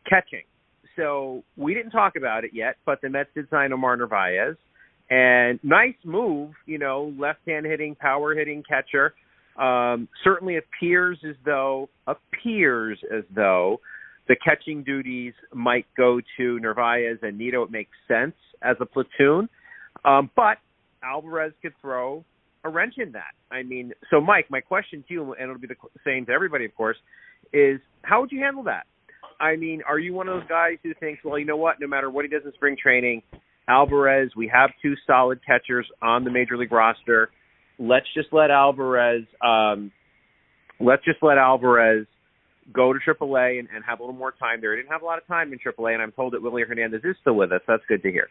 A: Catching. So we didn't talk about it yet, but the Mets did sign Omar Narvaez. And nice move, left-hand hitting, power hitting catcher. Certainly appears as though the catching duties might go to Narvaez and Nito. It makes sense as a platoon. But Alvarez could throw a wrench in that. I mean, so Mike, my question to you, and it'll be the same to everybody, of course, is how would you handle that? I mean, are you one of those guys who thinks, well, you know what, no matter what he does in spring training, Alvarez, we have two solid catchers on the major league roster. Let's just let Alvarez go to AAA and have a little more time there. He didn't have a lot of time in AAA, and I'm told that Willie Hernandez is still with us. That's good to hear.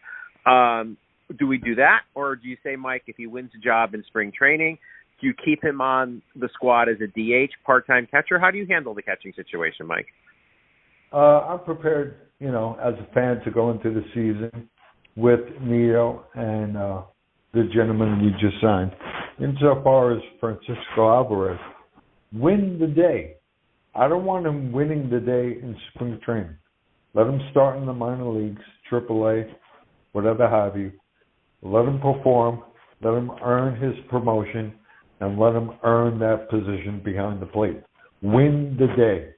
A: Do we do that, or do you say, Mike, if he wins a job in spring training, do you keep him on the squad as a DH, part-time catcher? How do you handle the catching situation, Mike?
B: I'm prepared, as a fan to go into the season with Nito and the gentleman you just signed. Insofar as Francisco Alvarez, win the day. I don't want him winning the day in spring training. Let him start in the minor leagues, AAA, whatever have you. Let him perform. Let him earn his promotion, and let him earn that position behind the plate. Win the day.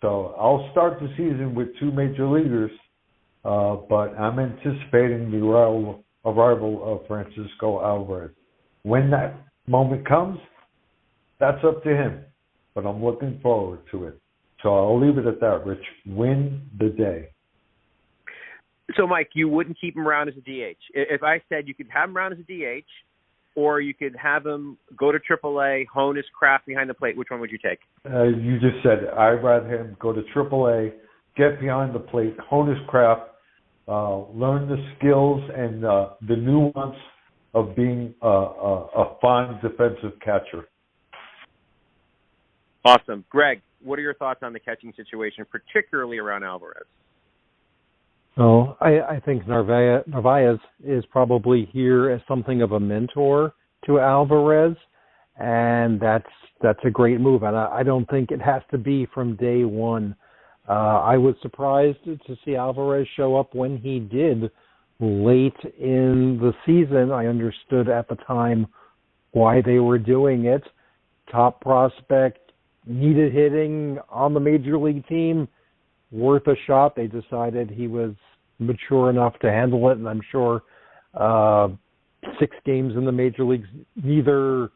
B: So I'll start the season with two major leaguers, but I'm anticipating the arrival of Francisco Alvarez. When that moment comes, that's up to him, but I'm looking forward to it. So I'll leave it at that, Rich. Win the day.
A: So, Mike, you wouldn't keep him around as a DH. If I said you could have him around as a DH, or you could have him go to AAA, hone his craft behind the plate, which one would you take?
B: You just said it. I'd rather him go to AAA, get behind the plate, hone his craft, learn the skills and the nuance of being a fine defensive catcher.
A: Awesome. Greg, what are your thoughts on the catching situation, particularly around Alvarez?
D: Well, I think Narvaez is probably here as something of a mentor to Alvarez, and that's a great move. And I don't think it has to be from day one. I was surprised to see Alvarez show up when he did late in the season. I understood at the time why they were doing it. Top prospect, needed hitting on the major league team, worth a shot. They decided he was mature enough to handle it, and I'm sure 6 games in the major leagues neither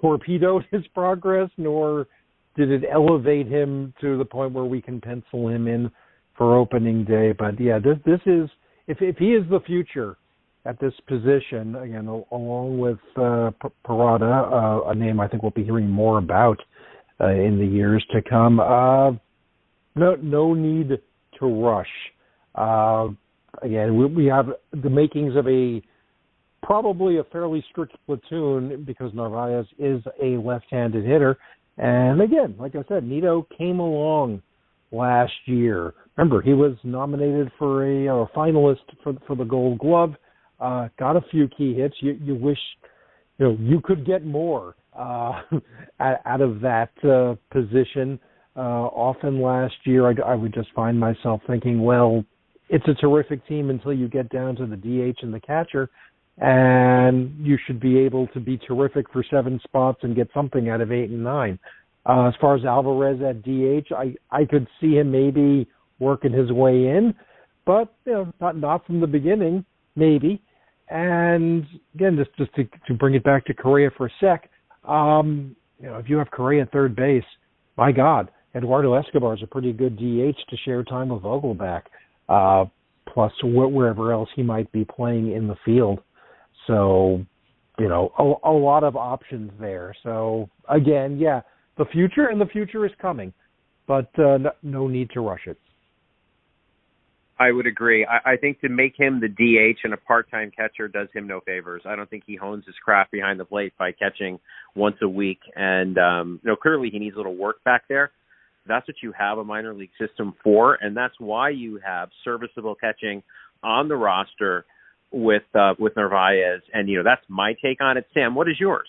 D: torpedoed his progress nor did it elevate him to the point where we can pencil him in for opening day. But yeah, this is, if he is the future at this position, again, along with Parada, a name I think we'll be hearing more about in the years to come. No need to rush. Again, we have the makings of probably a fairly strict platoon because Narvaez is a left-handed hitter. And again, like I said, Nito came along last year. Remember, he was nominated for a finalist for the Gold Glove. Got a few key hits. You wish you could get more out of that position. Often last year, I would just find myself thinking, well, it's a terrific team until you get down to the DH and the catcher, and you should be able to be terrific for 7 spots and get something out of 8 and 9. As far as Alvarez at DH, I could see him maybe working his way in, but not from the beginning, maybe. And again, just to bring it back to Correa for a sec, if you have Correa at third base, my God, Eduardo Escobar is a pretty good DH to share time with Vogelback, plus wherever else he might be playing in the field. So, a lot of options there. So, again, yeah, the future is coming, but no need to rush it.
A: I would agree. I think to make him the DH and a part-time catcher does him no favors. I don't think he hones his craft behind the plate by catching once a week. And, clearly he needs a little work back there. That's what you have a minor league system for, and that's why you have serviceable catching on the roster with Narvaez. And, that's my take on it. Sam, what is yours?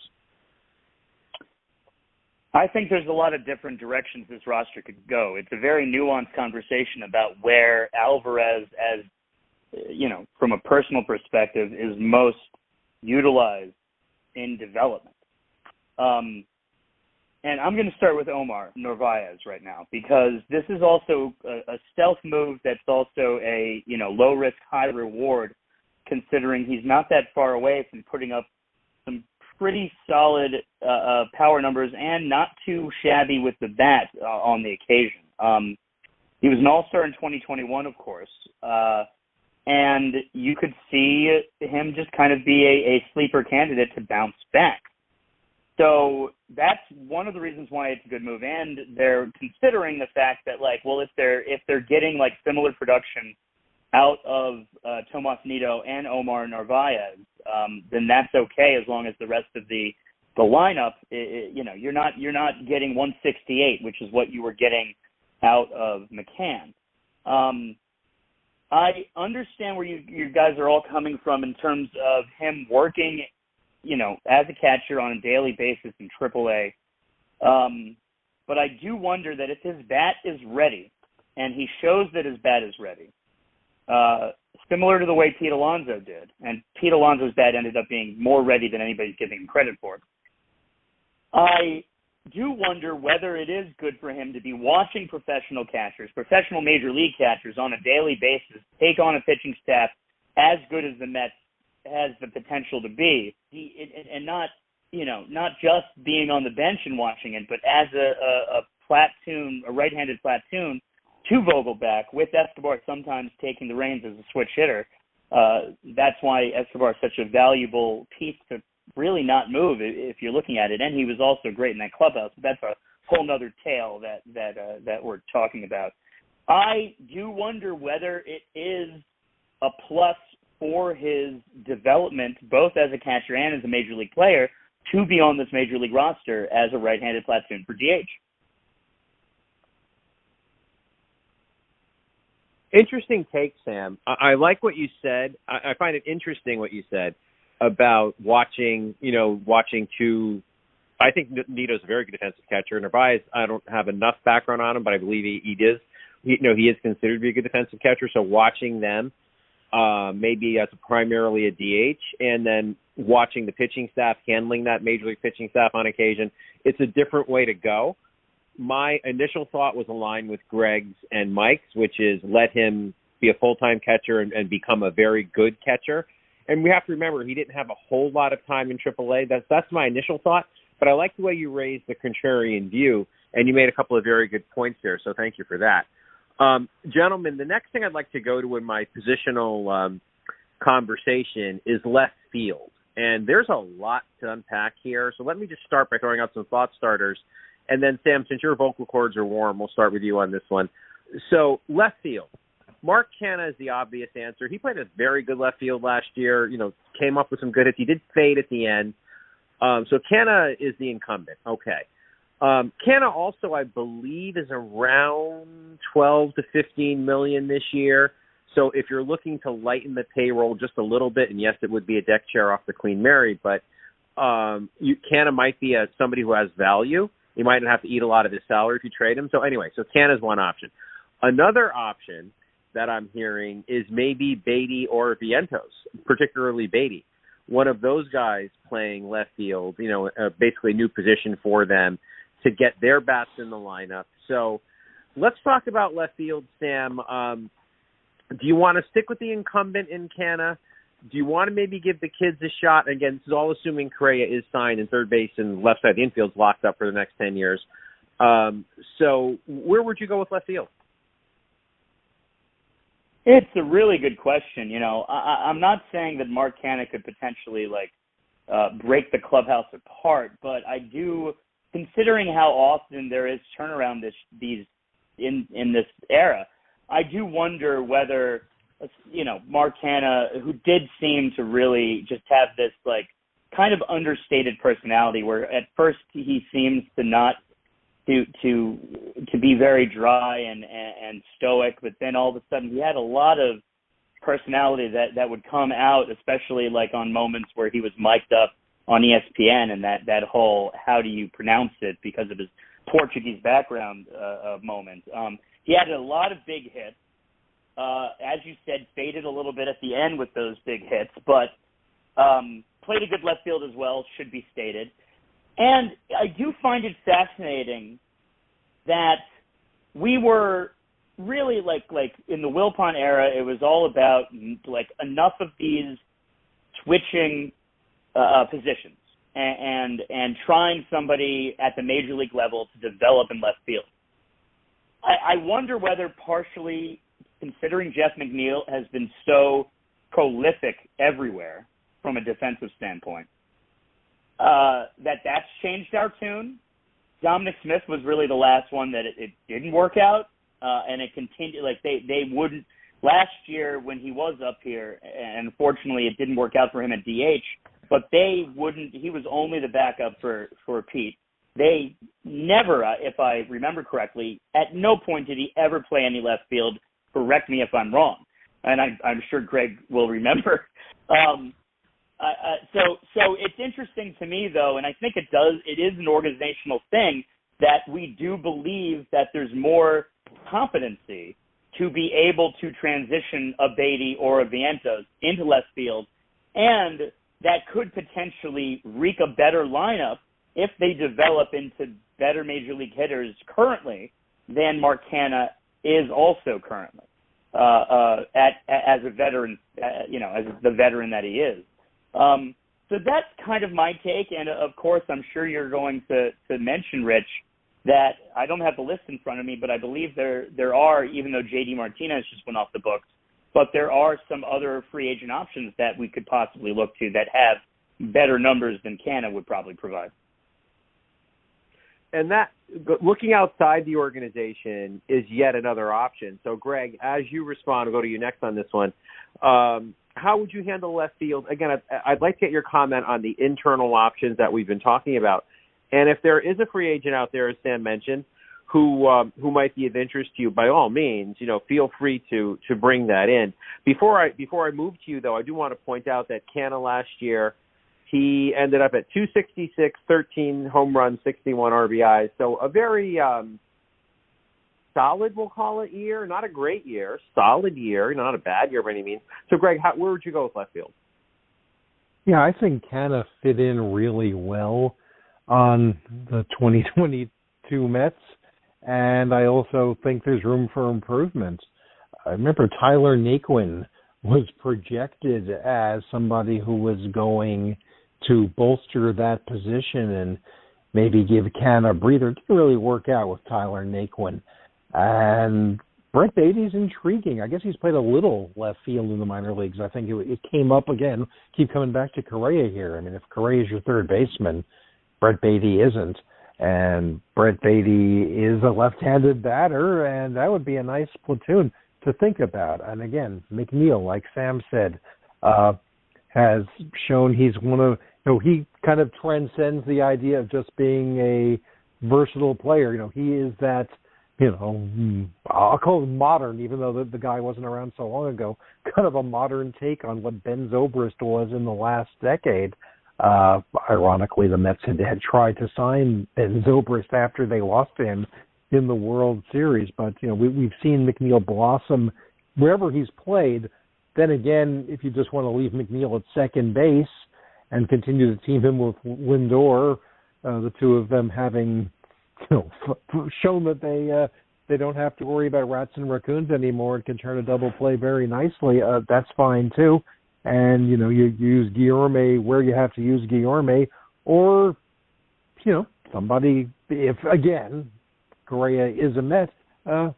C: I think there's a lot of different directions this roster could go. It's a very nuanced conversation about where Alvarez, as from a personal perspective, is most utilized in development. And I'm going to start with Omar Narvaez right now, because this is also a stealth move that's also a, low risk, high reward, considering he's not that far away from putting up some pretty solid power numbers and not too shabby with the bat on the occasion. He was an all-star in 2021, of course, and you could see him just kind of be a sleeper candidate to bounce back. So that's one of the reasons why it's a good move, and they're considering the fact that, if they're getting similar production out of Tomas Nido and Omar Narvaez, then that's okay, as long as the rest of the lineup, you're not getting 168, which is what you were getting out of McCann. I understand where you guys are all coming from in terms of him working, as a catcher on a daily basis in AAA. But I do wonder that if his bat is ready, and he shows that his bat is ready, similar to the way Pete Alonso did, and Pete Alonso's bat ended up being more ready than anybody's giving him credit for, I do wonder whether it is good for him to be watching professional catchers, professional major league catchers on a daily basis, take on a pitching staff as good as the Mets has the potential to be, and not just being on the bench and watching it, but as a platoon, a right-handed platoon to Vogelback, with Escobar sometimes taking the reins as a switch hitter. That's why Escobar is such a valuable piece to really not move if you're looking at it. And he was also great in that clubhouse. That's a whole nother tale that we're talking about. I do wonder whether it is a plus for his development, both as a catcher and as a major league player, to be on this major league roster as a right-handed platoon for DH.
A: Interesting take, Sam. I like what you said. I find it interesting what you said about watching two. I think Nito's a very good defensive catcher. Narvaez, I don't have enough background on him, but I believe he is. He is considered to be a good defensive catcher. So watching them, maybe as primarily a DH, and then watching the pitching staff handling that major league pitching staff on occasion, it's a different way to go. My initial thought was aligned with Greg's and Mike's, which is let him be a full-time catcher and become a very good catcher. And we have to remember, he didn't have a whole lot of time in AAA. That's my initial thought. But I like the way you raised the contrarian view, and you made a couple of very good points there, so thank you for that. Gentlemen, the next thing I'd like to go to in my positional conversation is left field. And there's a lot to unpack here, so let me just start by throwing out some thought starters. And then, Sam, since your vocal cords are warm, we'll start with you on this one. So, left field. Mark Canha is the obvious answer. He played a very good left field last year, came up with some good hits. He did fade at the end. So Canha is the incumbent. Okay. Canha also, I believe, is around 12 to 15 million this year. So if you're looking to lighten the payroll just a little bit, and yes, it would be a deck chair off the Queen Mary, but Canha might be somebody who has value. You might not have to eat a lot of his salary if you trade him. So anyway, Canha is one option. Another option that I'm hearing is maybe Beatty or Vientos, particularly Beatty. One of those guys playing left field, basically a new position for them to get their bats in the lineup. So let's talk about left field, Sam. Do you want to stick with the incumbent in Canha? Do you want to maybe give the kids a shot? Again, this is all assuming Correa is signed and third base and left side of the infield's locked up for the next 10 years. So where would you go with left field?
C: It's a really good question. I'm not saying that Mark Canha could potentially break the clubhouse apart, but I do, considering how often there is turnaround in this era, I do wonder whether Mark Canha, who did seem to really just have this kind of understated personality, where at first he seems to not to be very dry and stoic, but then all of a sudden he had a lot of personality that would come out, especially on moments where he was mic'd up on ESPN, and that whole how do you pronounce it because of his Portuguese background moment. He had a lot of big hits, as you said, faded a little bit at the end with those big hits, but played a good left field as well, should be stated. And I do find it fascinating that we were really like in the Wilpon era, it was all about like enough of these switching positions and trying somebody at the major league level to develop in left field. I wonder whether partially, considering Jeff McNeil has been so prolific everywhere from a defensive standpoint, that's changed our tune. Dominic Smith was really the last one that it didn't work out, and it continued. Like they wouldn't last year when he was up here, and unfortunately it didn't work out for him at DH. But they wouldn't. He was only the backup for Pete. They never, if I remember correctly, at no point did he ever play any left field. Correct me if I'm wrong, and I'm sure Greg will remember. So it's interesting to me, though, and I think it is an organizational thing that we do believe that there's more competency to be able to transition a Beatty or a Vientos into left field, and that could potentially wreak a better lineup if they develop into better major league hitters currently than Mark Canha is also currently as a veteran, as the veteran that he is. So that's kind of my take, and of course I'm sure you're going to mention, Rich, that I don't have the list in front of me, but I believe there are, even though J.D. Martinez just went off the books, but there are some other free agent options that we could possibly look to that have better numbers than Canha would probably provide.
A: And that, looking outside the organization is yet another option. So, Greg, as you respond, I'll go to you next on this one. How would you handle left field? Again, I'd like to get your comment on the internal options that we've been talking about. And if there is a free agent out there, as Sam mentioned, who might be of interest to you, by all means, feel free to bring that in. Before I move to you, though, I do want to point out that Canha last year, he ended up at 266, 13 home runs, 61 RBIs. So a very solid, we'll call it, year. Not a great year, solid year, not a bad year by any means. So, Greg, where would you go with left field?
D: Yeah, I think Canha fit in really well on the 2022 Mets, and I also think there's room for improvement. I remember Tyler Naquin was projected as somebody who was going to bolster that position and maybe give Canha a breather. It didn't really work out with Tyler Naquin. And Brett Beatty's intriguing. I guess he's played a little left field in the minor leagues. I think it came up again. Keep coming back to Correa here. I mean, if Correa is your third baseman, Brett Beatty isn't. And Brett Beatty is a left-handed batter, and that would be a nice platoon to think about. And again, McNeil, like Sam said, has shown he's one of, he kind of transcends the idea of just being a versatile player. He is that, I'll call him modern, even though the guy wasn't around so long ago, kind of a modern take on what Ben Zobrist was in the last decade. Ironically, the Mets had tried to sign Ben Zobrist after they lost him in the World Series, but we've seen McNeil blossom wherever he's played. Then again, if you just want to leave McNeil at second base and continue to team him with Lindor, the two of them having shown that they don't have to worry about rats and raccoons anymore and can turn a double play very nicely, that's fine too. And you use Guillorme where you have to use Guillorme, or somebody, if again Correa is a Met,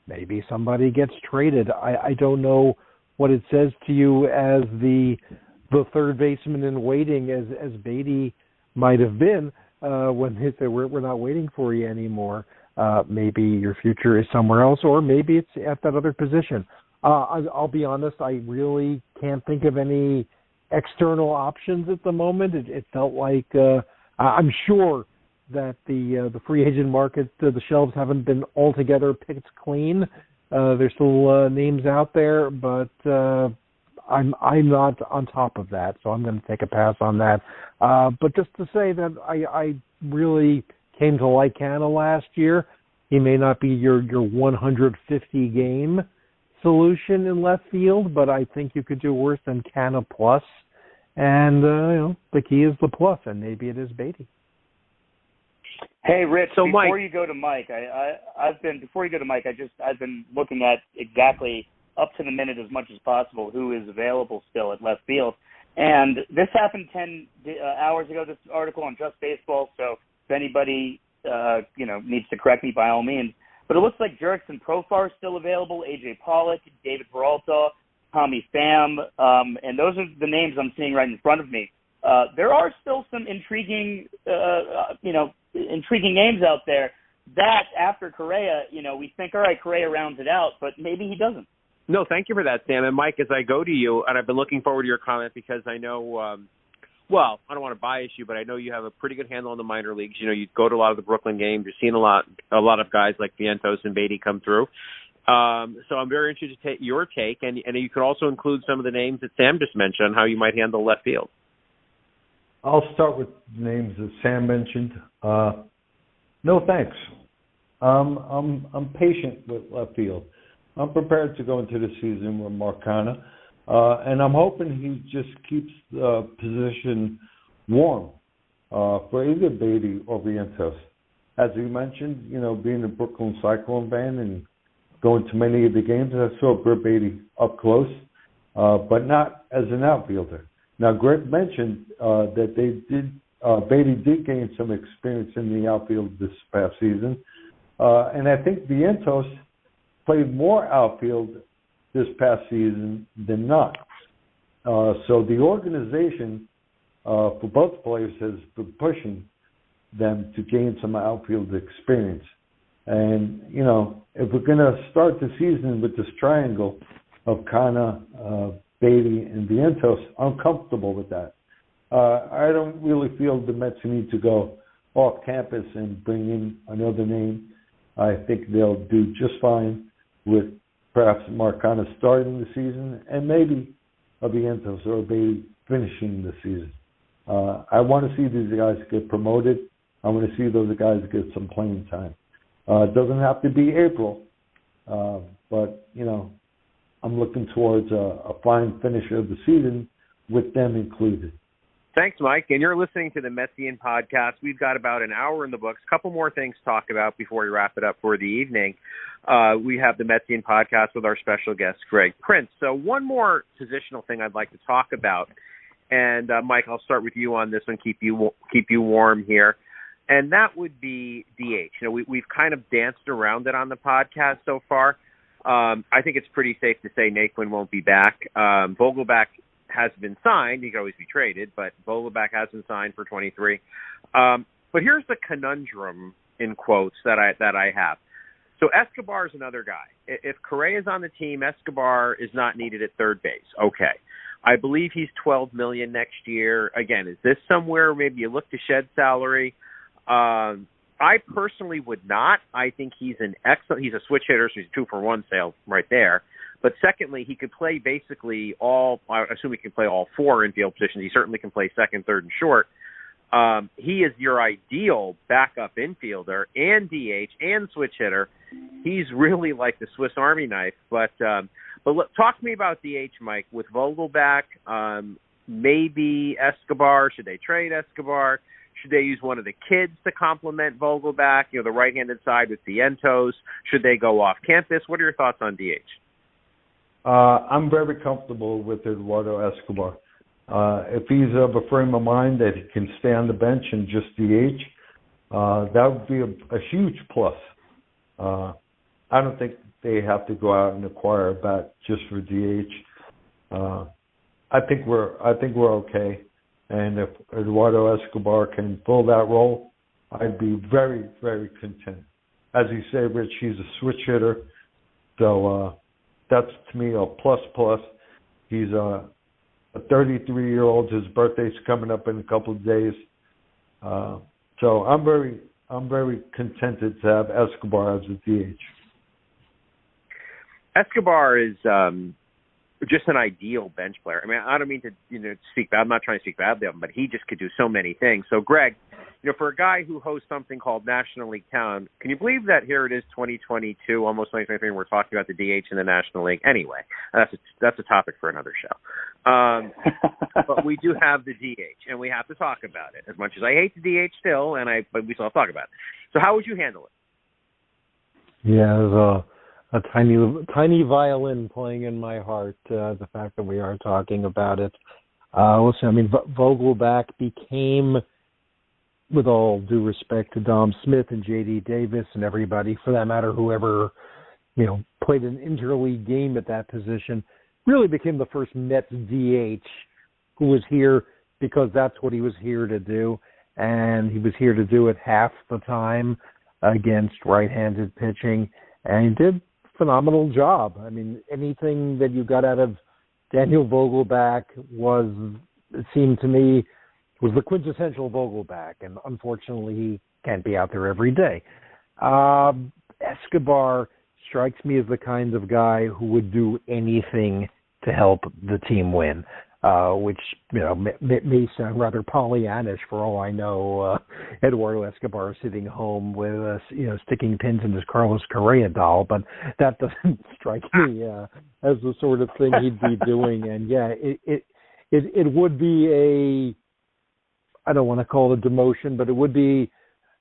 D: maybe somebody gets traded. I don't know what it says to you as the third baseman in waiting, as Beatty might have been when they said we're not waiting for you anymore. Maybe your future is somewhere else, or maybe it's at that other position. I'll be honest, I really can't think of any external options at the moment. It felt like I'm sure that the free agent market, the shelves haven't been altogether picked clean. There's still names out there, but I'm not on top of that, so I'm going to take a pass on that. But just to say that I really came to like Canha last year. He may not be your 150 game solution in left field, but I think you could do worse than Canna plus. And the key is the plus, and maybe it is Beatty.
C: Hey, Rich.
A: So
C: before
A: Mike,
C: you go to Mike, I've been looking at exactly up to the minute as much as possible who is available still at left field. And this happened 10 hours ago, this article on Just Baseball, so if anybody, needs to correct me by all means. But it looks like Jurickson Profar is still available, A.J. Pollock, David Peralta, Tommy Pham, and those are the names I'm seeing right in front of me. There are still some intriguing names out there that after Correa, we think, all right, Correa rounds it out, but maybe he doesn't.
A: no, thank you for that, Sam. And Mike, as I go to you, and I've been looking forward to your comment because I know, I don't want to bias you, but I know you have a pretty good handle on the minor leagues. You go to a lot of the Brooklyn games. You're seeing a lot of guys like Vientos and Beatty come through. So I'm very interested to take your take, and you could also include some of the names that Sam just mentioned on how you might handle left field.
B: I'll start with the names that Sam mentioned. No thanks. I'm patient with left field. I'm prepared to go into the season with Marcana, and I'm hoping he just keeps the position warm for either Beatty or Vientos. As you mentioned, being a Brooklyn Cyclone fan and going to many of the games, I saw Brett Beatty up close, but not as an outfielder. Now, Greg mentioned that Beatty did gain some experience in the outfield this past season, and I think Vientos played more outfield this past season than not. So the organization for both players has been pushing them to gain some outfield experience. And, if we're going to start the season with this triangle of Kana, Beatty, and Vientos, I'm comfortable with that. I don't really feel the Mets need to go off campus and bring in another name. I think they'll do just fine with perhaps Marcana starting the season and maybe a Vientos or a Beatty finishing the season. I want to see these guys get promoted. I want to see those guys get some playing time. It doesn't have to be April, but, I'm looking towards a fine finish of the season with them included.
A: Thanks, Mike. And you're listening to the Metsian podcast. We've got about an hour in the books. A couple more things to talk about before we wrap it up for the evening. We have the Metsian podcast with our special guest, Greg Prince. So one more positional thing I'd like to talk about. And, Mike, I'll start with you on this one, keep you warm here. And that would be DH. We've kind of danced around it on the podcast so far. I think it's pretty safe to say Naquin won't be back. Vogelback has been signed. He could always be traded, but Vogelback has been signed for 23. But here's the conundrum, in quotes, that I have. So Escobar is another guy. If Correa is on the team, Escobar is not needed at third base. Okay. I believe he's $12 million next year. Again, is this somewhere maybe you look to shed salary? I personally would not. I think he's he's a switch hitter, so he's 2-for-1 sale right there. But secondly, he could play basically I assume he can play all four infield positions. He certainly can play second, third, and short. He is your ideal backup infielder and DH and switch hitter. He's really like the Swiss Army knife. But talk to me about DH, Mike, with Vogelback, maybe Escobar. Should they trade Escobar? Should they use one of the kids to complement Vogelback, the right-handed side with Vientos? Should they go off campus? What are your thoughts on DH?
B: I'm very comfortable with Eduardo Escobar. If he's of a frame of mind that he can stay on the bench and just DH, that would be a huge plus. I don't think they have to go out and acquire a bat just for DH. I think we're okay. And if Eduardo Escobar can fill that role, I'd be very, very content. As you say, Rich, he's a switch hitter, so that's to me a plus. He's a 33-year-old. His birthday's coming up in a couple of days, so I'm very contented to have Escobar as a DH.
A: Escobar is just an ideal bench player. I mean, I don't mean to speak bad. I'm not trying to speak badly of him, but he just could do so many things. So, Greg, for a guy who hosts something called National League Town, can you believe that here it is 2022, almost 2023, and we're talking about the DH in the National League? Anyway, that's a topic for another show. But we do have the DH, and we have to talk about it. As much as I hate the DH still, but we still have to talk about it. So how would you handle it?
D: Yeah, there's a tiny violin playing in my heart, the fact that we are talking about it. Listen, I mean, Vogelbach became, with all due respect to Dom Smith and J.D. Davis and everybody, for that matter, whoever, played an interleague game at that position, really became the first Mets DH who was here because that's what he was here to do. And he was here to do it half the time against right-handed pitching. And he did a phenomenal job. I mean, anything that you got out of Daniel Vogelbach it seemed to me, was the quintessential Vogelbach, and unfortunately he can't be out there every day. Escobar strikes me as the kind of guy who would do anything to help the team win, which may sound rather Pollyannish. For all I know, Eduardo Escobar is sitting home with sticking pins in his Carlos Correa doll, but that doesn't strike me as the sort of thing he'd be doing. And yeah, it would be I don't want to call it a demotion, but it would be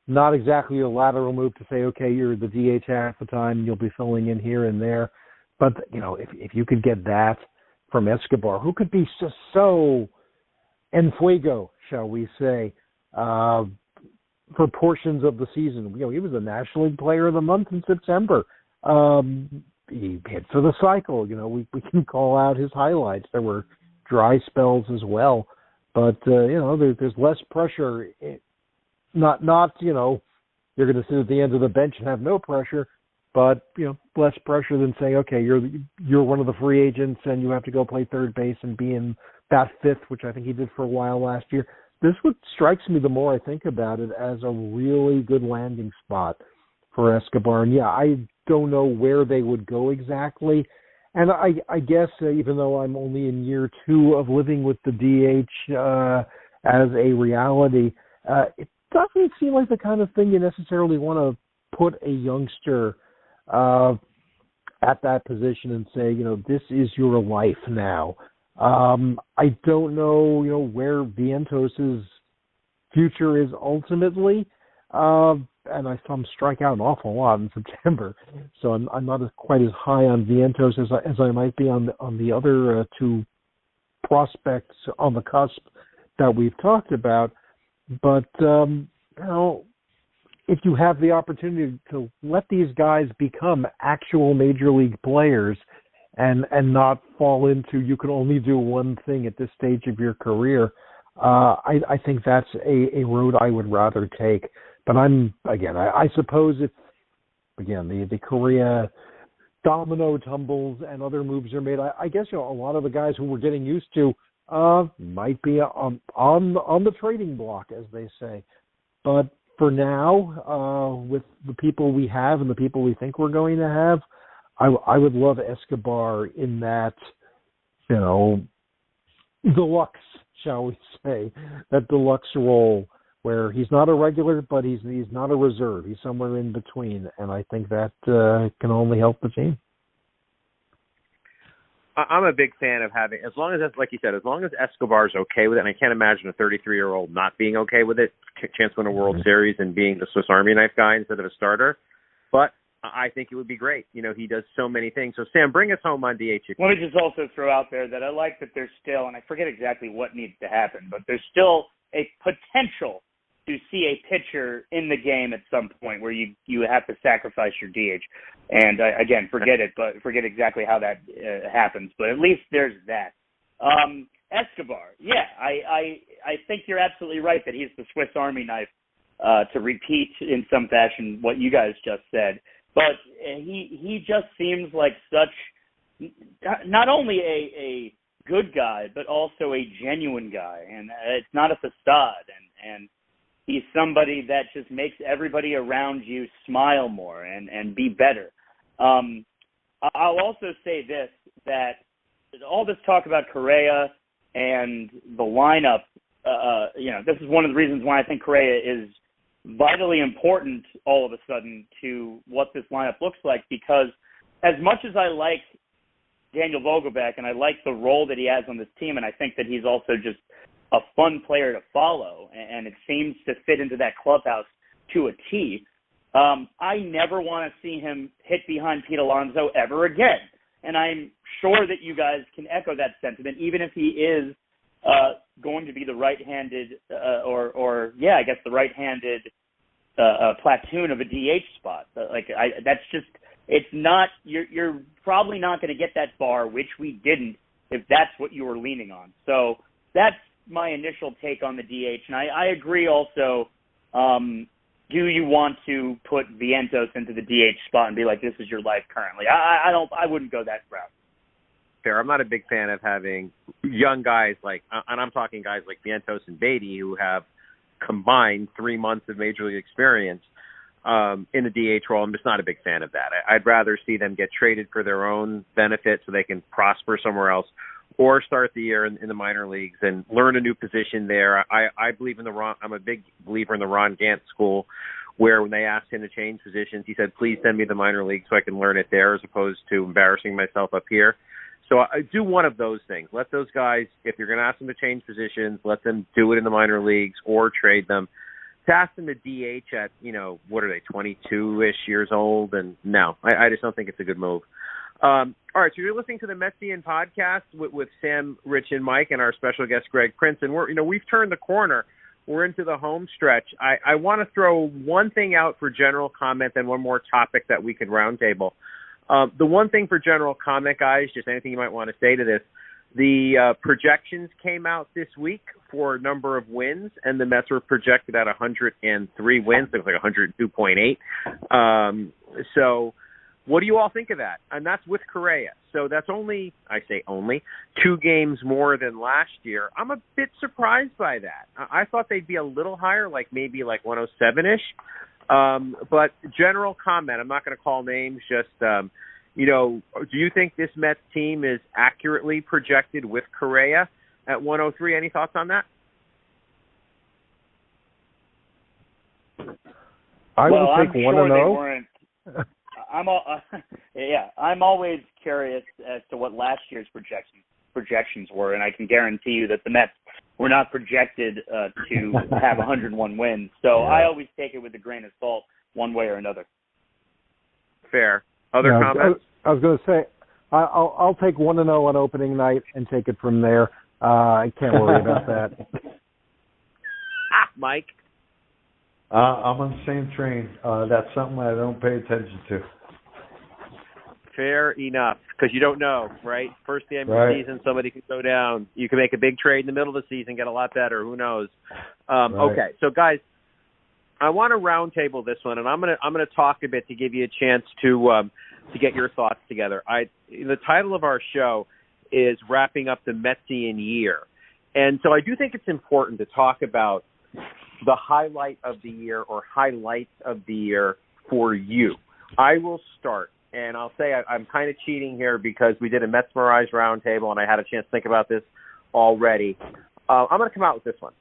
D: not exactly a lateral move to say, okay, you're the DH half the time, you'll be filling in here and there. But, if you could get that from Escobar, who could be so en fuego, shall we say, for portions of the season. He was the National League Player of the Month in September. He hit for the cycle. We can call out his highlights. There were dry spells as well. But, there's less pressure. Not you're going to sit at the end of the bench and have no pressure, but, less pressure than saying, okay, you're one of the free agents and you have to go play third base and be in bat fifth, which I think he did for a while last year. This what strikes me the more I think about it as a really good landing spot for Escobar. And, yeah, I don't know where they would go exactly. And I guess even though I'm only in year 2 of living with the DH as a reality, it doesn't seem like the kind of thing you necessarily want to put a youngster at that position and say, this is your life now. I don't know, where Vientos' future is ultimately. And I saw him strike out an awful lot in September, so I'm not quite as high on Vientos as I might be on the other 2 prospects on the cusp that we've talked about. But if you have the opportunity to let these guys become actual major league players and not fall into you can only do one thing at this stage of your career, I think that's a road I would rather take. But I suppose if, the Correa domino tumbles and other moves are made, I guess, a lot of the guys who we're getting used to might be on the trading block, as they say. But for now, with the people we have and the people we think we're going to have, I would love Escobar in that, deluxe, shall we say, that deluxe role, where he's not a regular, but he's not a reserve. He's somewhere in between, and I think that can only help the team.
A: I'm a big fan of having, as long as, like you said, as long as Escobar's okay with it, and I can't imagine a 33-year-old not being okay with it, chance to win a World Series and being the Swiss Army knife guy instead of a starter. But I think it would be great. He does so many things. So, Sam, bring us home on DH.
C: Let me just also throw out there that I like that there's still, and I forget exactly what needs to happen, but there's still a potential to see a pitcher in the game at some point where you have to sacrifice your DH. And again, forget exactly how that happens, but at least there's that. Escobar, yeah, I think you're absolutely right that he's the Swiss Army knife, to repeat in some fashion what you guys just said. But he just seems like such, not only a good guy, but also a genuine guy, and it's not a facade, and he's somebody that just makes everybody around you smile more and be better. I'll also say this, that all this talk about Correa and the lineup, this is one of the reasons why I think Correa is vitally important all of a sudden to what this lineup looks like, because as much as I like Daniel Vogelbach and I like the role that he has on this team, and I think that he's also just a fun player to follow, and it seems to fit into that clubhouse to a T, I never want to see him hit behind Pete Alonso ever again. And I'm sure that you guys can echo that sentiment, even if he is going to be the right-handed, the right-handed platoon of a DH spot. It's not. You're probably not going to get that bar, which we didn't, if that's what you were leaning on. So that's my initial take on the DH, and I agree also. Do you want to put Vientos into the DH spot and be like, this is your life currently? I wouldn't go that route.
A: Fair. I'm not a big fan of having young guys and I'm talking guys like Vientos and Beatty, who have combined 3 months of major league experience in the DH role. I'm just not a big fan of that. I'd rather see them get traded for their own benefit so they can prosper somewhere else, or start the year in the minor leagues and learn a new position there. I believe I'm a big believer in the Ron Gant school, where when they asked him to change positions, he said, please send me the minor league so I can learn it there, as opposed to embarrassing myself up here. So I do one of those things. Let those guys, if you're going to ask them to change positions, let them do it in the minor leagues or trade them. To ask them to DH at, what are they, 22-ish years old? And no, I just don't think it's a good move. All right, so you're listening to the Metsian podcast with Sam, Rich, and Mike, and our special guest Greg Prince. And we've turned the corner. We're into the home stretch. I want to throw one thing out for general comment, and one more topic that we could roundtable. The one thing for general comment, guys, just anything you might want to say to this. The projections came out this week for number of wins, and the Mets were projected at 103 wins. It was like 102.8. So what do you all think of that? And that's with Correa. So that's only 2 games more than last year. I'm a bit surprised by that. I thought they'd be a little higher, maybe 107-ish. But general comment, I'm not going to call names, just, do you think this Mets team is accurately projected with Correa at 103? Any thoughts on that?
D: I would take 1-0.
C: I'm always curious as to what last year's projections were, and I can guarantee you that the Mets were not projected to have 101 wins. So I always take it with a grain of salt, one way or another. Fair.
A: Other comments?
D: I was going to say, I'll take 1-0 on opening night and take it from there. I can't worry about that.
A: Mike?
B: I'm on the same train. That's something I don't pay attention to.
A: Fair enough, because you don't know, right? First game of the season, somebody could go down. You can make a big trade in the middle of the season, get a lot better. Who knows? Okay, so guys, I want to roundtable this one, and I'm gonna talk a bit to give you a chance to get your thoughts together. The title of our show is Wrapping Up the Metsian Year, and so I do think it's important to talk about the highlight of the year or highlights of the year for you. I will start. And I'll say I'm kind of cheating here because we did a Mets Mirage roundtable, and I had a chance to think about this already. I'm going to come out with this one.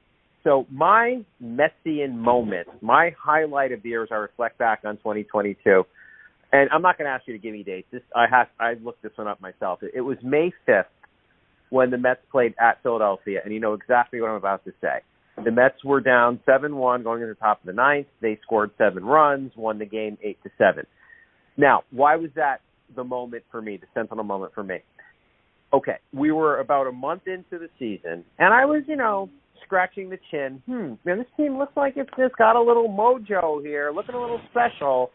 A: So my Metsian moment, my highlight of the year as I reflect back on 2022, and I'm not going to ask you to give me dates. I looked this one up myself. It was May 5th when the Mets played at Philadelphia, and you know exactly what I'm about to say. The Mets were down 7-1 going into the top of the ninth. They scored 7 runs, won the game 8-7. Now, why was that the moment for me, the sentinel moment for me? Okay, we were about a month into the season, and I was, scratching the chin. Man, this team looks like it's just got a little mojo here, looking a little special.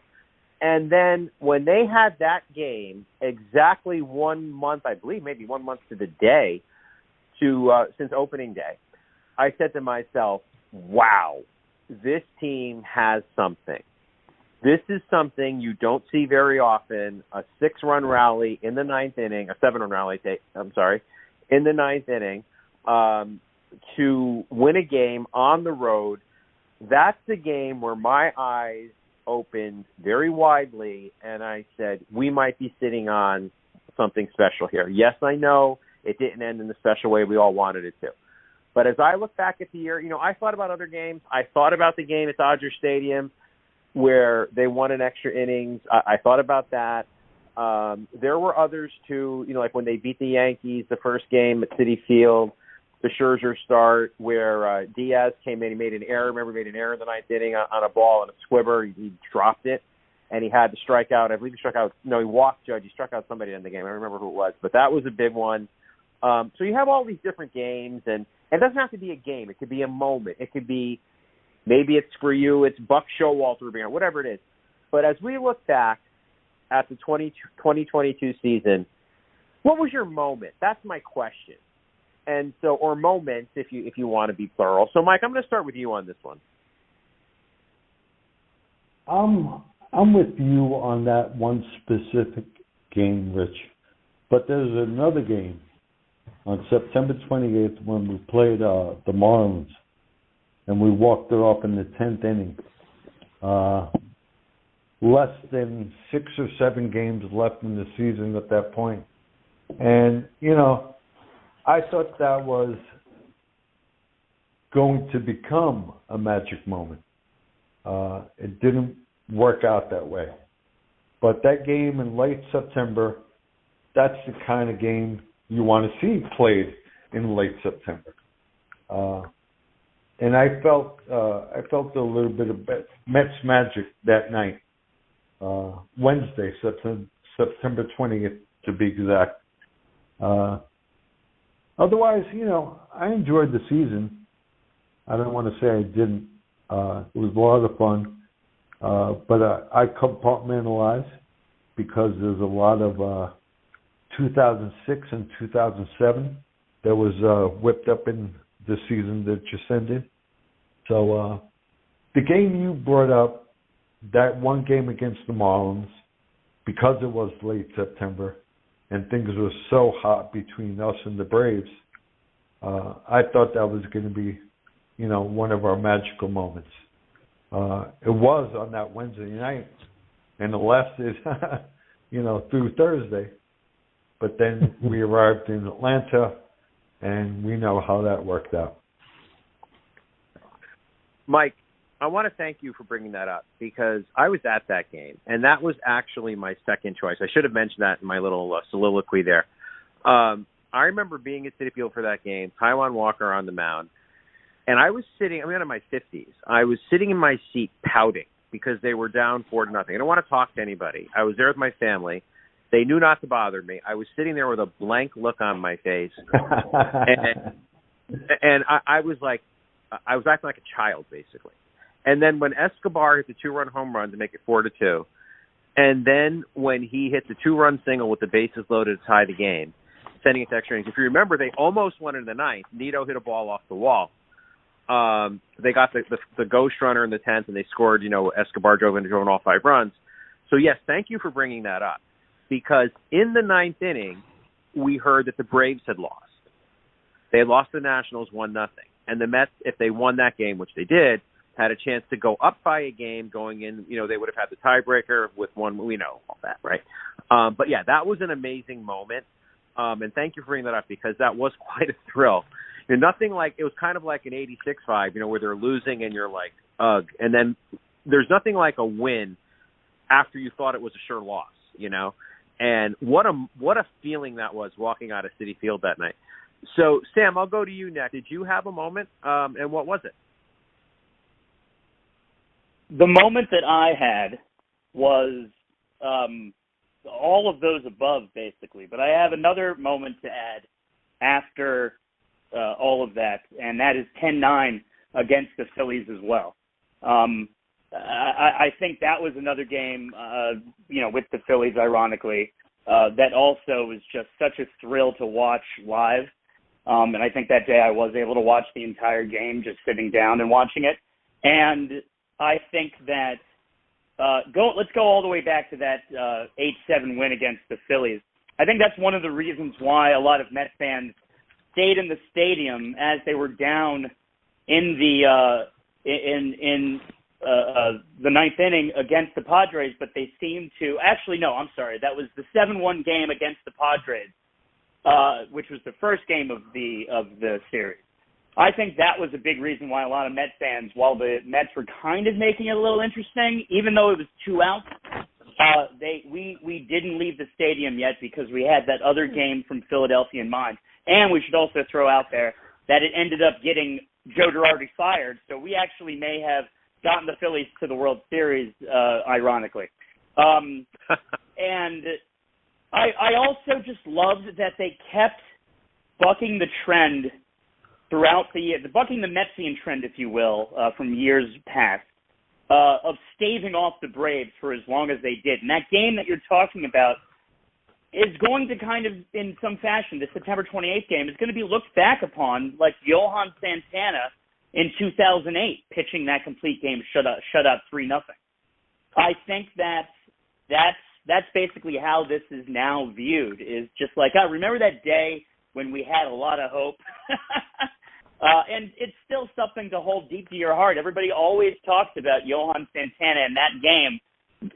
A: And then when they had that game, exactly 1 month, I believe, maybe 1 month to the day, since opening day, I said to myself, wow, this team has something. This is something you don't see very often, a 6-run rally in the 9th inning, a 7-run rally, in the 9th inning, to win a game on the road. That's the game where my eyes opened very widely, and I said, we might be sitting on something special here. Yes, I know it didn't end in the special way we all wanted it to. But as I look back at the year, I thought about other games. I thought about the game at Dodger Stadium where they won an extra innings. I thought about that. There were others too, like when they beat the Yankees the first game at Citi Field, the Scherzer start where Diaz came in, he made an error. Remember, he made an error in the ninth inning on a ball and a squibber. He dropped it, and he had to strike out. I believe he struck out. No, he walked Judge. He struck out somebody in the game. I don't remember who it was, but that was a big one. So you have all these different games, and it doesn't have to be a game. It could be a moment. It could be maybe it's for you, it's Buck Showalter, whatever it is. But as we look back at the 2022 season, what was your moment? That's my question. And so, or moments, if you want to be plural. So, Mike, I'm going to start with you on this one.
B: I'm with you on that one specific game, Rich. But there's another game on September 28th when we played the Marlins, and we walked it off in the 10th inning. Less than 6 or 7 games left in the season at that point. And, I thought that was going to become a magic moment. It didn't work out that way. But that game in late September, that's the kind of game you want to see played in late September. And I felt a little bit of Mets magic that night, Wednesday, September 20th to be exact. Otherwise, I enjoyed the season. I don't want to say I didn't. It was a lot of fun. But I compartmentalize because there's a lot of 2006 and 2007 that was whipped up in the season that just ended. So the game you brought up, that one game against the Marlins, because it was late September and things were so hot between us and the Braves, I thought that was going to be, one of our magical moments. It was on that Wednesday night, and it lasted, through Thursday. But then we arrived in Atlanta, and we know how that worked out.
A: Mike, I want to thank you for bringing that up because I was at that game, and that was actually my second choice. I should have mentioned that in my little soliloquy there. I remember being at Citi Field for that game, Taijuan Walker on the mound, and I was sitting, I'm in my 50s. I was sitting in my seat pouting because they were down 4-0. I don't want to talk to anybody. I was there with my family. They knew not to bother me. I was sitting there with a blank look on my face, and I was like, I was acting like a child, basically. And then when Escobar hit the 2-run home run to make it 4-2, and then when he hit the 2-run single with the bases loaded to tie the game, sending it to extra innings. If you remember, they almost won in the ninth. Nito hit a ball off the wall. They got the ghost runner in the 10th, and they scored. Escobar drove in all 5 runs. So yes, thank you for bringing that up, because in the ninth inning, we heard that the Braves had lost. They had lost the Nationals 1-0, and the Mets, if they won that game, which they did, had a chance to go up by a game going in. They would have had the tiebreaker with one. We know all that, right? But yeah, that was an amazing moment. And thank you for bringing that up because that was quite a thrill. Nothing like, it was kind of like an 86 vibe, where they're losing and you're like, ugh. And then there's nothing like a win after you thought it was a sure loss, And what a feeling that was walking out of Citi Field that night. So, Sam, I'll go to you next. Did you have a moment, and what was it?
C: The moment that I had was all of those above, basically. But I have another moment to add after all of that, and that is 10-9 against the Phillies as well. I think that was another game, with the Phillies, ironically, that also was just such a thrill to watch live. And I think that day I was able to watch the entire game just sitting down and watching it. And I think that let's go all the way back to that 8-7 win against the Phillies. I think that's one of the reasons why a lot of Mets fans stayed in the stadium as they were down in the the ninth inning against the Padres, but they seemed to that was the 7-1 game against the Padres, which was the first game of the series. I think that was a big reason why a lot of Mets fans, while the Mets were kind of making it a little interesting, even though it was 2 outs, we didn't leave the stadium yet because we had that other game from Philadelphia in mind. And we should also throw out there that it ended up getting Joe Girardi fired, so we actually may have gotten the Phillies to the World Series, ironically. And I also just loved that they kept bucking the trend throughout the year, bucking the Metsian trend, if you will, from years past, of staving off the Braves for as long as they did. And that game that you're talking about is going to kind of, in some fashion, the September 28th game is going to be looked back upon like Johan Santana in 2008, pitching that complete game shut up 3-0. I think that's basically how this is now viewed, is just like, remember that day when we had a lot of hope? And it's still something to hold deep to your heart. Everybody always talks about Johan Santana in that game,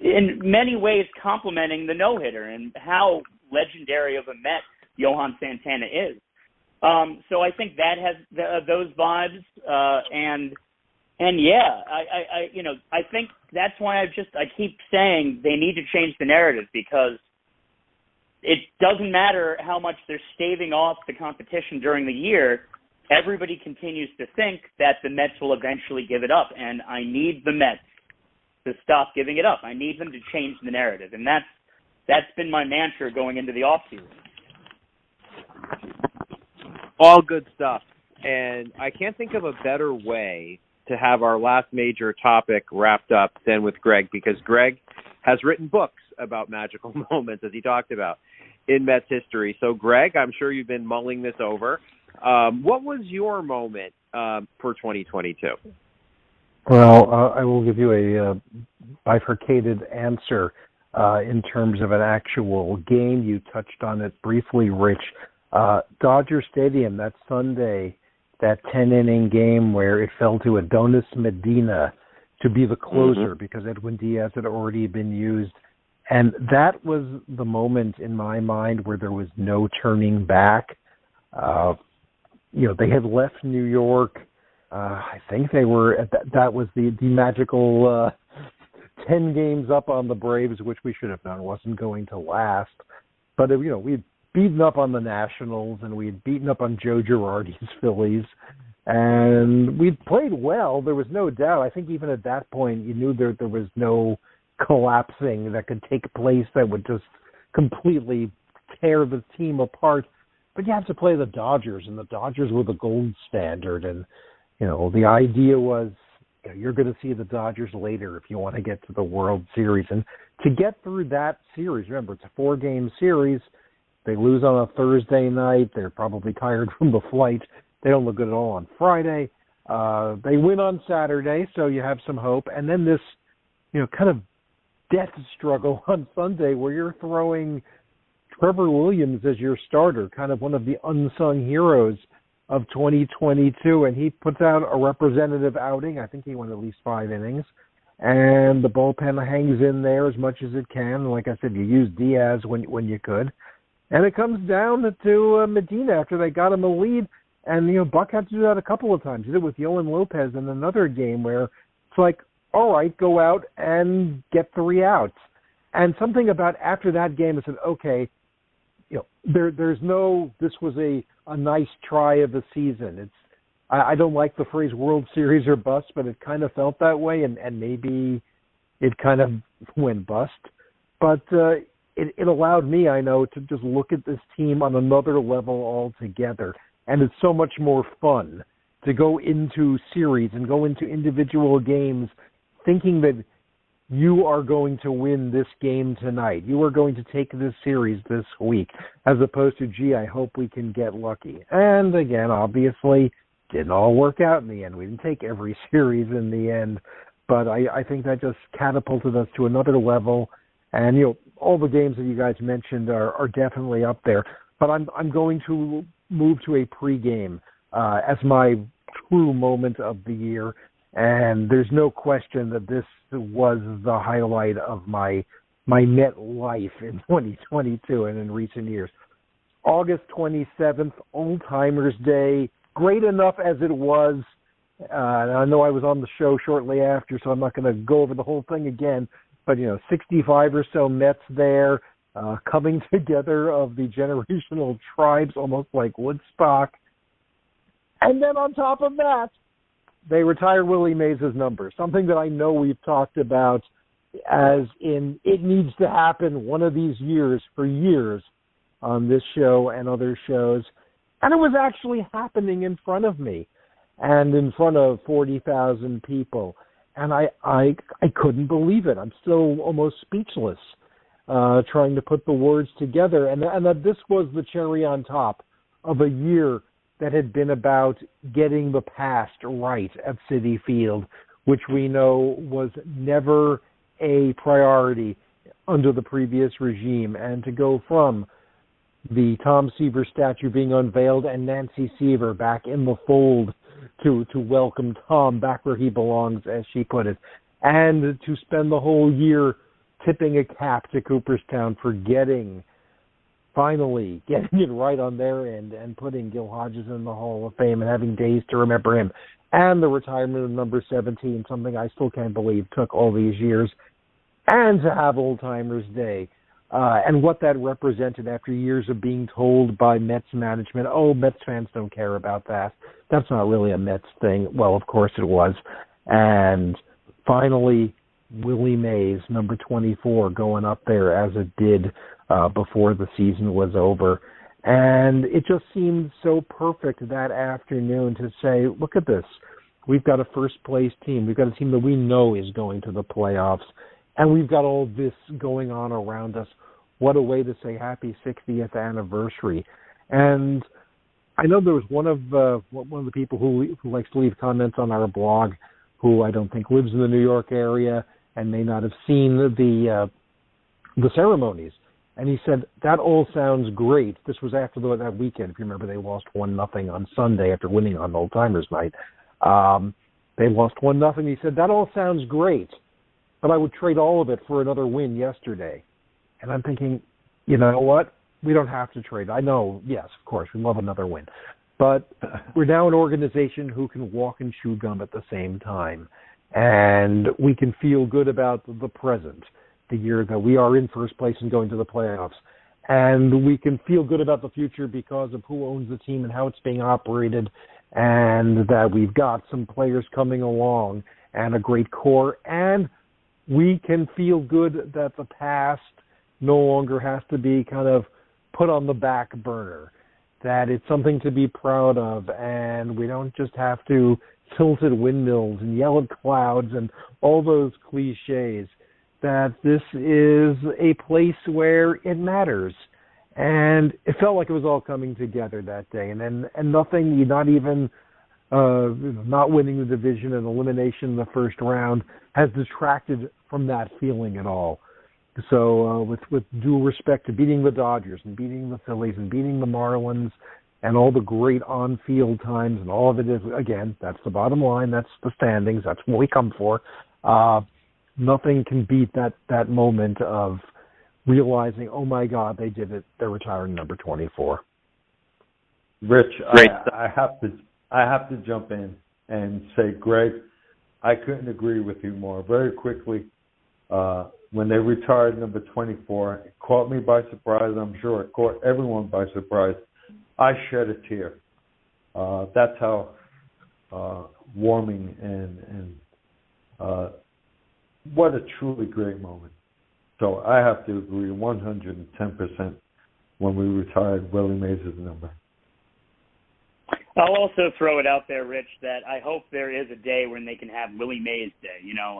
C: in many ways complimenting the no-hitter and how legendary of a Met Johan Santana is. So I think that has those vibes, and yeah, I think that's why I keep saying they need to change the narrative, because it doesn't matter how much they're staving off the competition during the year. Everybody continues to think that the Mets will eventually give it up, and I need the Mets to stop giving it up. I need them to change the narrative, and that's been my mantra going into the offseason.
A: All good stuff, and I can't think of a better way to have our last major topic wrapped up than with Greg, because Greg has written books about magical moments, as he talked about, in Mets history. So, Greg, I'm sure you've been mulling this over. What was your moment for 2022?
D: Well, I will give you a bifurcated answer in terms of an actual game. You touched on it briefly, Rich. Dodger Stadium, that Sunday, that 10-inning game where it fell to Adonis Medina to be the closer because Edwin Diaz had already been used. And that was the moment in my mind where there was no turning back. They had left New York. I think they were that was the magical 10 games up on the Braves, which we should have known wasn't going to last. But we'd beaten up on the Nationals and we'd beaten up on Joe Girardi's Phillies, and we'd played well. There was no doubt. I think even at that point, you knew there was no collapsing that could take place that would just completely tear the team apart. But you have to play the Dodgers, and the Dodgers were the gold standard. And, the idea was you're going to see the Dodgers later if you want to get to the World Series. And to get through that series, remember, it's a 4-game series. They lose on a Thursday night. They're probably tired from the flight. They don't look good at all on Friday. They win on Saturday, so you have some hope. And then this, kind of death struggle on Sunday where you're throwing Trevor Williams as your starter, kind of one of the unsung heroes of 2022, and he puts out a representative outing. I think he went at least 5 innings, and the bullpen hangs in there as much as it can. Like I said, you use Diaz when you could, and it comes down to Medina after they got him a lead, and Buck had to do that a couple of times. He did it with Yohan Lopez in another game where it's like, all right, go out and get 3 outs. And something about after that game, I said, okay, there's no, this was a nice try of the season. It's, I don't like the phrase World Series or bust, but it kind of felt that way, and maybe it kind of went bust. But it allowed me, I know, to just look at this team on another level altogether. And it's so much more fun to go into series and go into individual games thinking that you are going to win this game tonight. You are going to take this series this week, as opposed to, gee, I hope we can get lucky. And again, obviously, didn't all work out in the end. We didn't take every series in the end, but I think that just catapulted us to another level. And, all the games that you guys mentioned are definitely up there. But I'm going to move to a pregame as my true moment of the year. And there's no question that this was the highlight of my Met life in 2022 and in recent years. August 27th, Old Timers Day, great enough as it was. I know I was on the show shortly after, so I'm not going to go over the whole thing again. But, 65 or so Mets there, coming together of the generational tribes, almost like Woodstock. And then on top of that, they retire Willie Mays' number, something that I know we've talked about as in it needs to happen one of these years for years on this show and other shows. And it was actually happening in front of me and in front of 40,000 people. And I couldn't believe it. I'm still almost speechless trying to put the words together. And that this was the cherry on top of a year that had been about getting the past right at Citi Field, which we know was never a priority under the previous regime. And to go from the Tom Seaver statue being unveiled and Nancy Seaver back in the fold to welcome Tom back where he belongs, as she put it, and to spend the whole year tipping a cap to Cooperstown for finally getting it right on their end and putting Gil Hodges in the Hall of Fame and having days to remember him, and the retirement of number 17, something I still can't believe took all these years, and to have Old Timers Day. And what that represented after years of being told by Mets management, Mets fans don't care about that. That's not really a Mets thing. Well, of course it was. And finally, Willie Mays, number 24, going up there as it did before the season was over. And it just seemed so perfect that afternoon to say, look at this. We've got a first-place team. We've got a team that we know is going to the playoffs. And we've got all this going on around us. What a way to say happy 60th anniversary. And I know there was one of the people who likes to leave comments on our blog who I don't think lives in the New York area and may not have seen the ceremonies. And he said, that all sounds great. This was after that weekend. If you remember, they lost 1-0 on Sunday after winning on Old Timers Night. They lost 1-0. He said, that all sounds great, but I would trade all of it for another win yesterday. And I'm thinking, you know what? We don't have to trade. I know, yes, of course, we love another win. But we're now an organization who can walk and chew gum at the same time. And we can feel good about the present, the year that we are in first place and going to the playoffs. And we can feel good about the future because of who owns the team and how it's being operated, and that we've got some players coming along and a great core. And we can feel good that the past no longer has to be kind of put on the back burner, that it's something to be proud of, and we don't just have to tilt at windmills and yell at clouds and all those cliches, that this is a place where it matters. And it felt like it was all coming together that day. And nothing, not even not winning the division and elimination in the first round has detracted from that feeling at all. So with due respect to beating the Dodgers and beating the Phillies and beating the Marlins and all the great on-field times, and all of it is, again, that's the bottom line, that's the standings, that's what we come for. Nothing can beat that moment of realizing, oh my God, they did it, they're retiring number 24.
B: Rich, I have to jump in and say, Greg, I couldn't agree with you more. Very quickly, when they retired number 24, it caught me by surprise. I'm sure it caught everyone by surprise. I shed a tear. That's how warming and what a truly great moment. So I have to agree 110% when we retired Willie Mays' number.
C: I'll also throw it out there, Rich, that I hope there is a day when they can have Willie Mays Day. You know,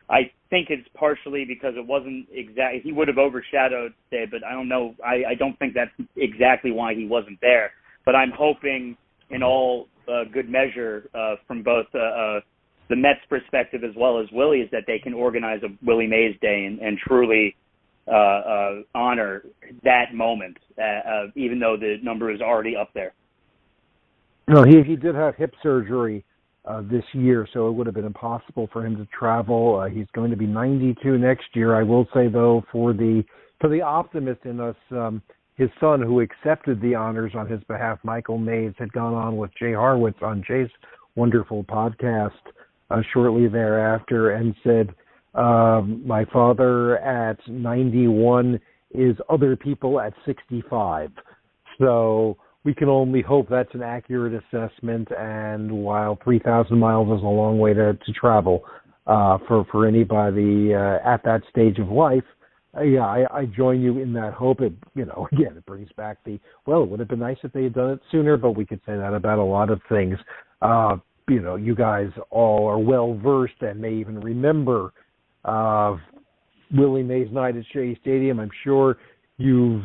C: I think it's partially because it wasn't exactly, he would have overshadowed today, but I don't know. I don't think that's exactly why he wasn't there. But I'm hoping in all good measure from both the Mets perspective as well as Willie's that they can organize a Willie Mays Day and truly honor that moment, even though the number is already up there.
D: No, he did have hip surgery this year, so it would have been impossible for him to travel. He's going to be 92 next year. I will say, though, for the optimist in us, his son, who accepted the honors on his behalf, Michael Mays, had gone on with Jay Horwitz on Jay's wonderful podcast shortly thereafter and said, my father at 91 is other people at 65. So we can only hope that's an accurate assessment, and while 3,000 miles is a long way to travel for anybody at that stage of life, I join you in that hope. It, again, it brings back it would have been nice if they had done it sooner, but we could say that about a lot of things. You guys all are well-versed and may even remember Willie Mays night at Shea Stadium. I'm sure you've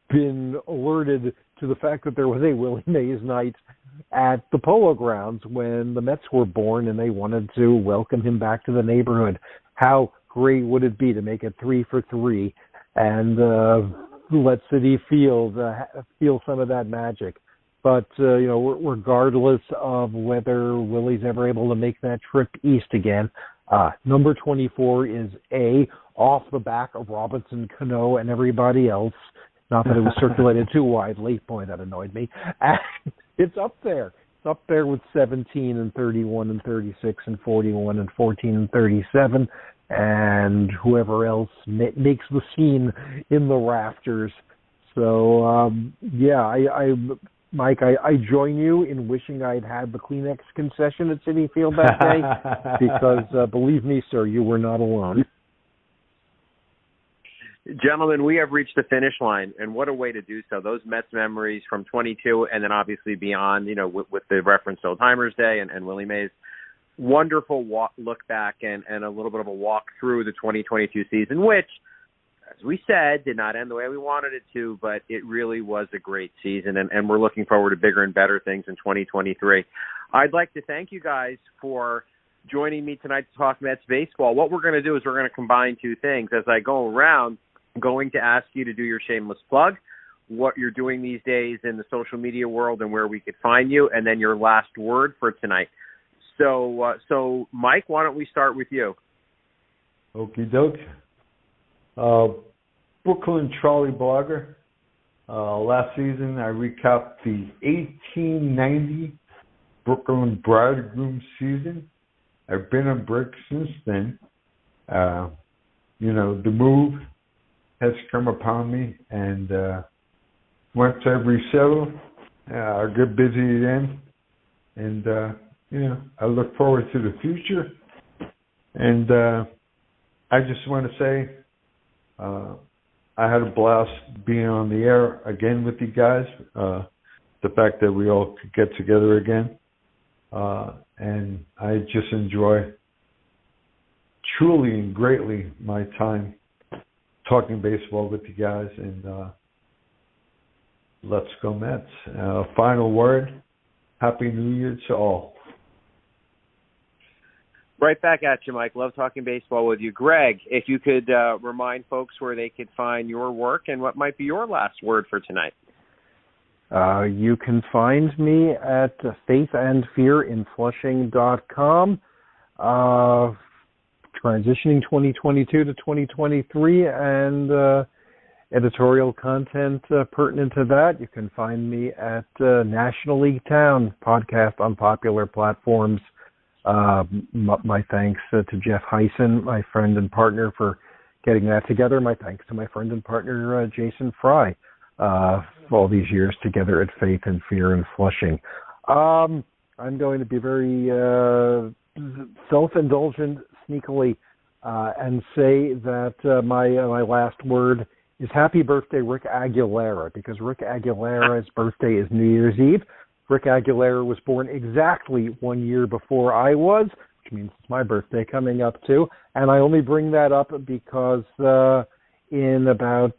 D: been alerted to the fact that there was a Willie Mays night at the Polo Grounds when the Mets were born, and they wanted to welcome him back to the neighborhood. How great would it be to make it 3 for 3 and let Citi Field feel some of that magic? But, regardless of whether Willie's ever able to make that trip east again, number 24 is off the back of Robinson Cano and everybody else. Not that it was circulated too widely. Boy, that annoyed me. And it's up there. It's up there with 17 and 31 and 36 and 41 and 14 and 37. And whoever else makes the scene in the rafters. So, Mike, I join you in wishing I'd had the Kleenex concession at Citi Field that day because, believe me, sir, you were not alone.
A: Gentlemen, we have reached the finish line, and what a way to do so. Those Mets memories from 22 and then obviously beyond, with the reference to Old Timers Day and Willie Mays. Wonderful look back and a little bit of a walk through the 2022 season, which, as we said, did not end the way we wanted it to, but it really was a great season, and we're looking forward to bigger and better things in 2023. I'd like to thank you guys for joining me tonight to talk Mets baseball. What we're going to do is we're going to combine two things. As I go around, I'm going to ask you to do your shameless plug, what you're doing these days in the social media world and where we could find you, and then your last word for tonight. So Mike, why don't we start with you?
B: Okie doke. Brooklyn Trolley Blogger. Last season, I recapped the 1890 Brooklyn Bridegroom season. I've been a break since then. The move has come upon me, and once I resettle, I'll get busy again. And, I look forward to the future. And I just want to say I had a blast being on the air again with you guys. The fact that we all could get together again. And I just enjoy truly and greatly my time talking baseball with you guys. And let's go Mets. Final word. Happy New Year to all.
A: Right back at you, Mike. Love talking baseball with you. Greg, if you could remind folks where they could find your work and what might be your last word for tonight.
D: You can find me at faithandfearinflushing.com. Transitioning 2022 to 2023 and editorial content pertinent to that. You can find me at National League Town podcast on popular platforms. My thanks to Jeff Heisen, my friend and partner, for getting that together. My thanks to my friend and partner, Jason Fry, for all these years together at Faith and Fear in Flushing. I'm going to be very self-indulgent, sneakily, and say that my last word is happy birthday, Rick Aguilera, because Rick Aguilera's birthday is New Year's Eve. Rick Aguilera was born exactly 1 year before I was, which means it's my birthday coming up too. And I only bring that up because in about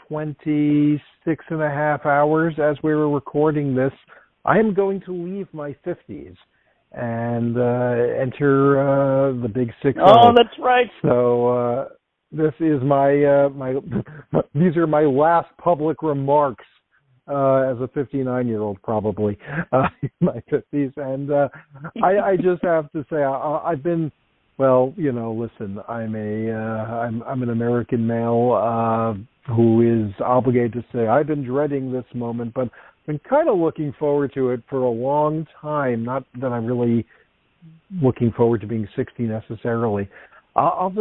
D: 26 and a half hours as we were recording this, I am going to leave my 50s and enter the big 60.
C: Oh, that's right.
D: So this is these are my last public remarks as a 59-year-old, probably, in my 50s. And I just have to say, I've been Well, listen, I'm an American male who is obligated to say I've been dreading this moment, but I've been kind of looking forward to it for a long time. Not that I'm really looking forward to being 60 necessarily. I'll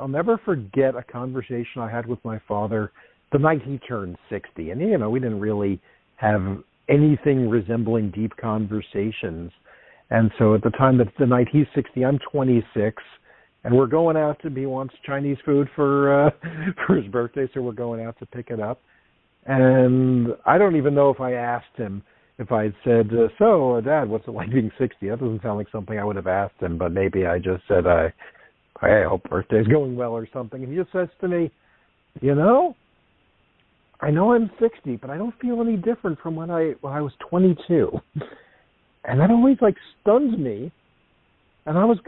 D: never forget a conversation I had with my father the night he turned 60, and we didn't really have anything resembling deep conversations. And so at the time that the night he's 60, I'm 26, and we're going out he wants Chinese food for his birthday, so we're going out to pick it up. And I don't even know if I asked him if I had said, so, Dad, what's it like being 60? That doesn't sound like something I would have asked him, but maybe I just said, I hope birthday's going well or something. And he just says to me, I know I'm 60, but I don't feel any different from when I was 22. And that always stunned me. And I was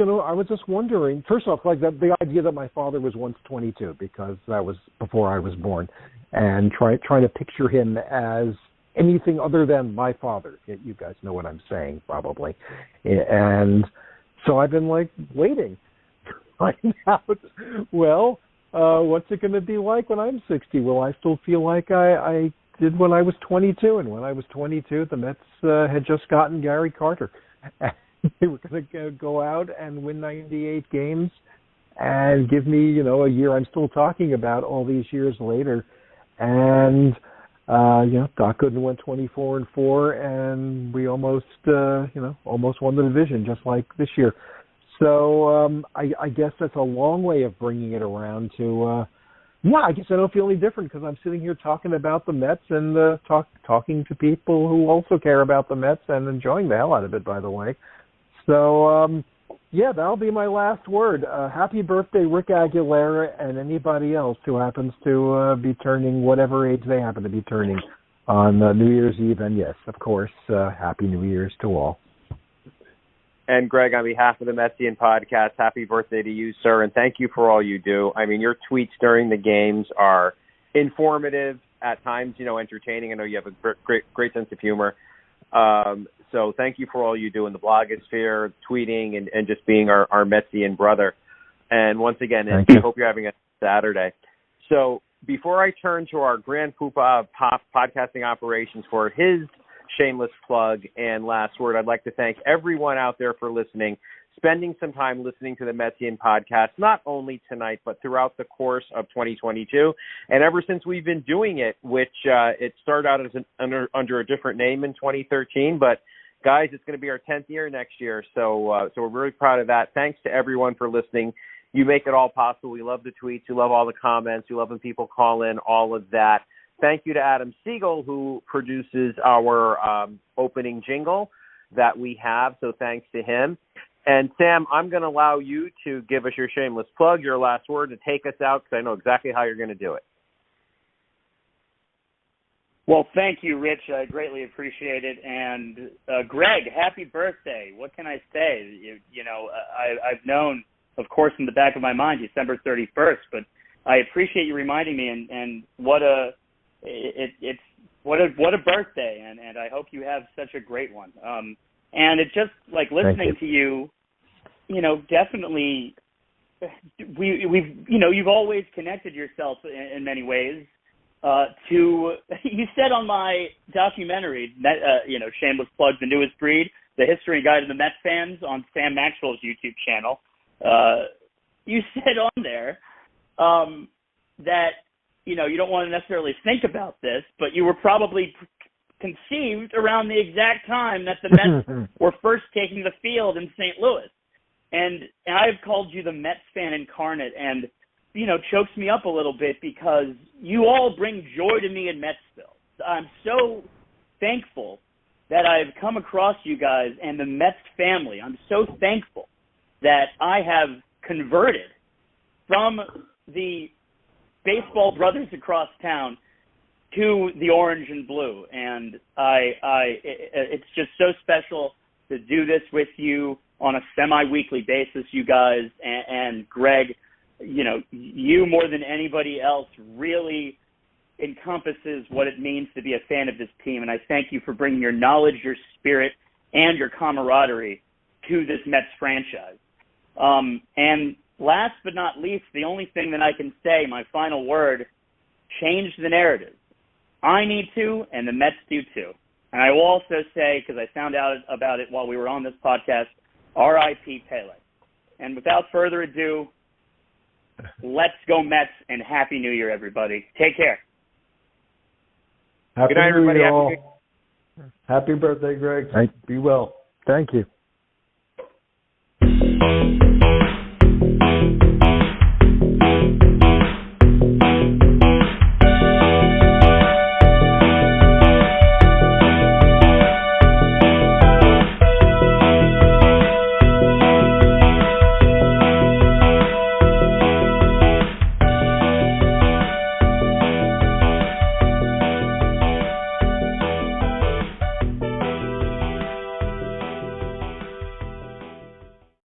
D: just wondering, first off, the idea that my father was once 22, because that was before I was born, and trying to picture him as anything other than my father. You guys know what I'm saying, probably. And so I've been waiting to find out, well, what's it going to be like when I'm 60? Will I still feel like I did when I was 22? And when I was 22, the Mets had just gotten Gary Carter. And they were going to go out and win 98 games and give me, a year I'm still talking about all these years later. And, Doc Gooden went 24-4, and we almost won the division just like this year. So I guess that's a long way of bringing it around to, I guess I don't feel any different because I'm sitting here talking about the Mets and talking to people who also care about the Mets and enjoying the hell out of it, by the way. So, that'll be my last word. Happy birthday, Rick Aguilera, and anybody else who happens to be turning whatever age they happen to be turning on New Year's Eve. And yes, of course, Happy New Year's to all.
A: And Greg, on behalf of the Metsian podcast, happy birthday to you, sir, and thank you for all you do. I mean, your tweets during the games are informative, at times, entertaining. I know you have a great sense of humor. So thank you for all you do in the blogosphere, tweeting, and just being our Metsian brother. And once again, I hope you're having a Saturday. So before I turn to our Grand Poobah podcasting operations for his shameless plug and last word, I'd like to thank everyone out there for listening, spending some time listening to the Metsian podcast, not only tonight, but throughout the course of 2022. And ever since we've been doing it, which it started out as under a different name in 2013, but guys, it's going to be our 10th year next year. So we're really proud of that. Thanks to everyone for listening. You make it all possible. We love the tweets. We love all the comments. We love when people call in, all of that. Thank you to Adam Siegel, who produces our opening jingle that we have. So thanks to him. And Sam, I'm going to allow you to give us your shameless plug, your last word, to take us out, because I know exactly how you're going to do it.
C: Well, thank you, Rich. I greatly appreciate it. And Greg, happy birthday. What can I say? I've known, of course, in the back of my mind, December 31st, but I appreciate you reminding me. And what a birthday. And I hope you have such a great one. And it's just like listening to you, definitely you've always connected yourself in many ways to, you said on my documentary, shameless plug, The Newest Breed, the history and guide to the Mets fans on Sam Maxwell's YouTube channel. You said on there that, you don't want to necessarily think about this, but you were probably conceived around the exact time that the Mets were first taking the field in St. Louis. And I've called you the Mets fan incarnate, and, chokes me up a little bit because you all bring joy to me in Metsville. I'm so thankful that I've come across you guys and the Mets family. I'm so thankful that I have converted from the baseball brothers across town to the orange and blue. And it's just so special to do this with you on a semi-weekly basis, you guys. And Greg, you more than anybody else really encompasses what it means to be a fan of this team. And I thank you for bringing your knowledge, your spirit, and your camaraderie to this Mets franchise. And last but not least, the only thing that I can say, my final word, change the narrative. I need to, and the Mets do too. And I will also say, because I found out about it while we were on this podcast, R.I.P. Pele. And without further ado, let's go Mets, and Happy New Year, everybody. Take care.
B: Happy
A: Good night,
B: New
A: everybody.
B: Year, all. Happy birthday, Greg. Be well.
D: Thank you.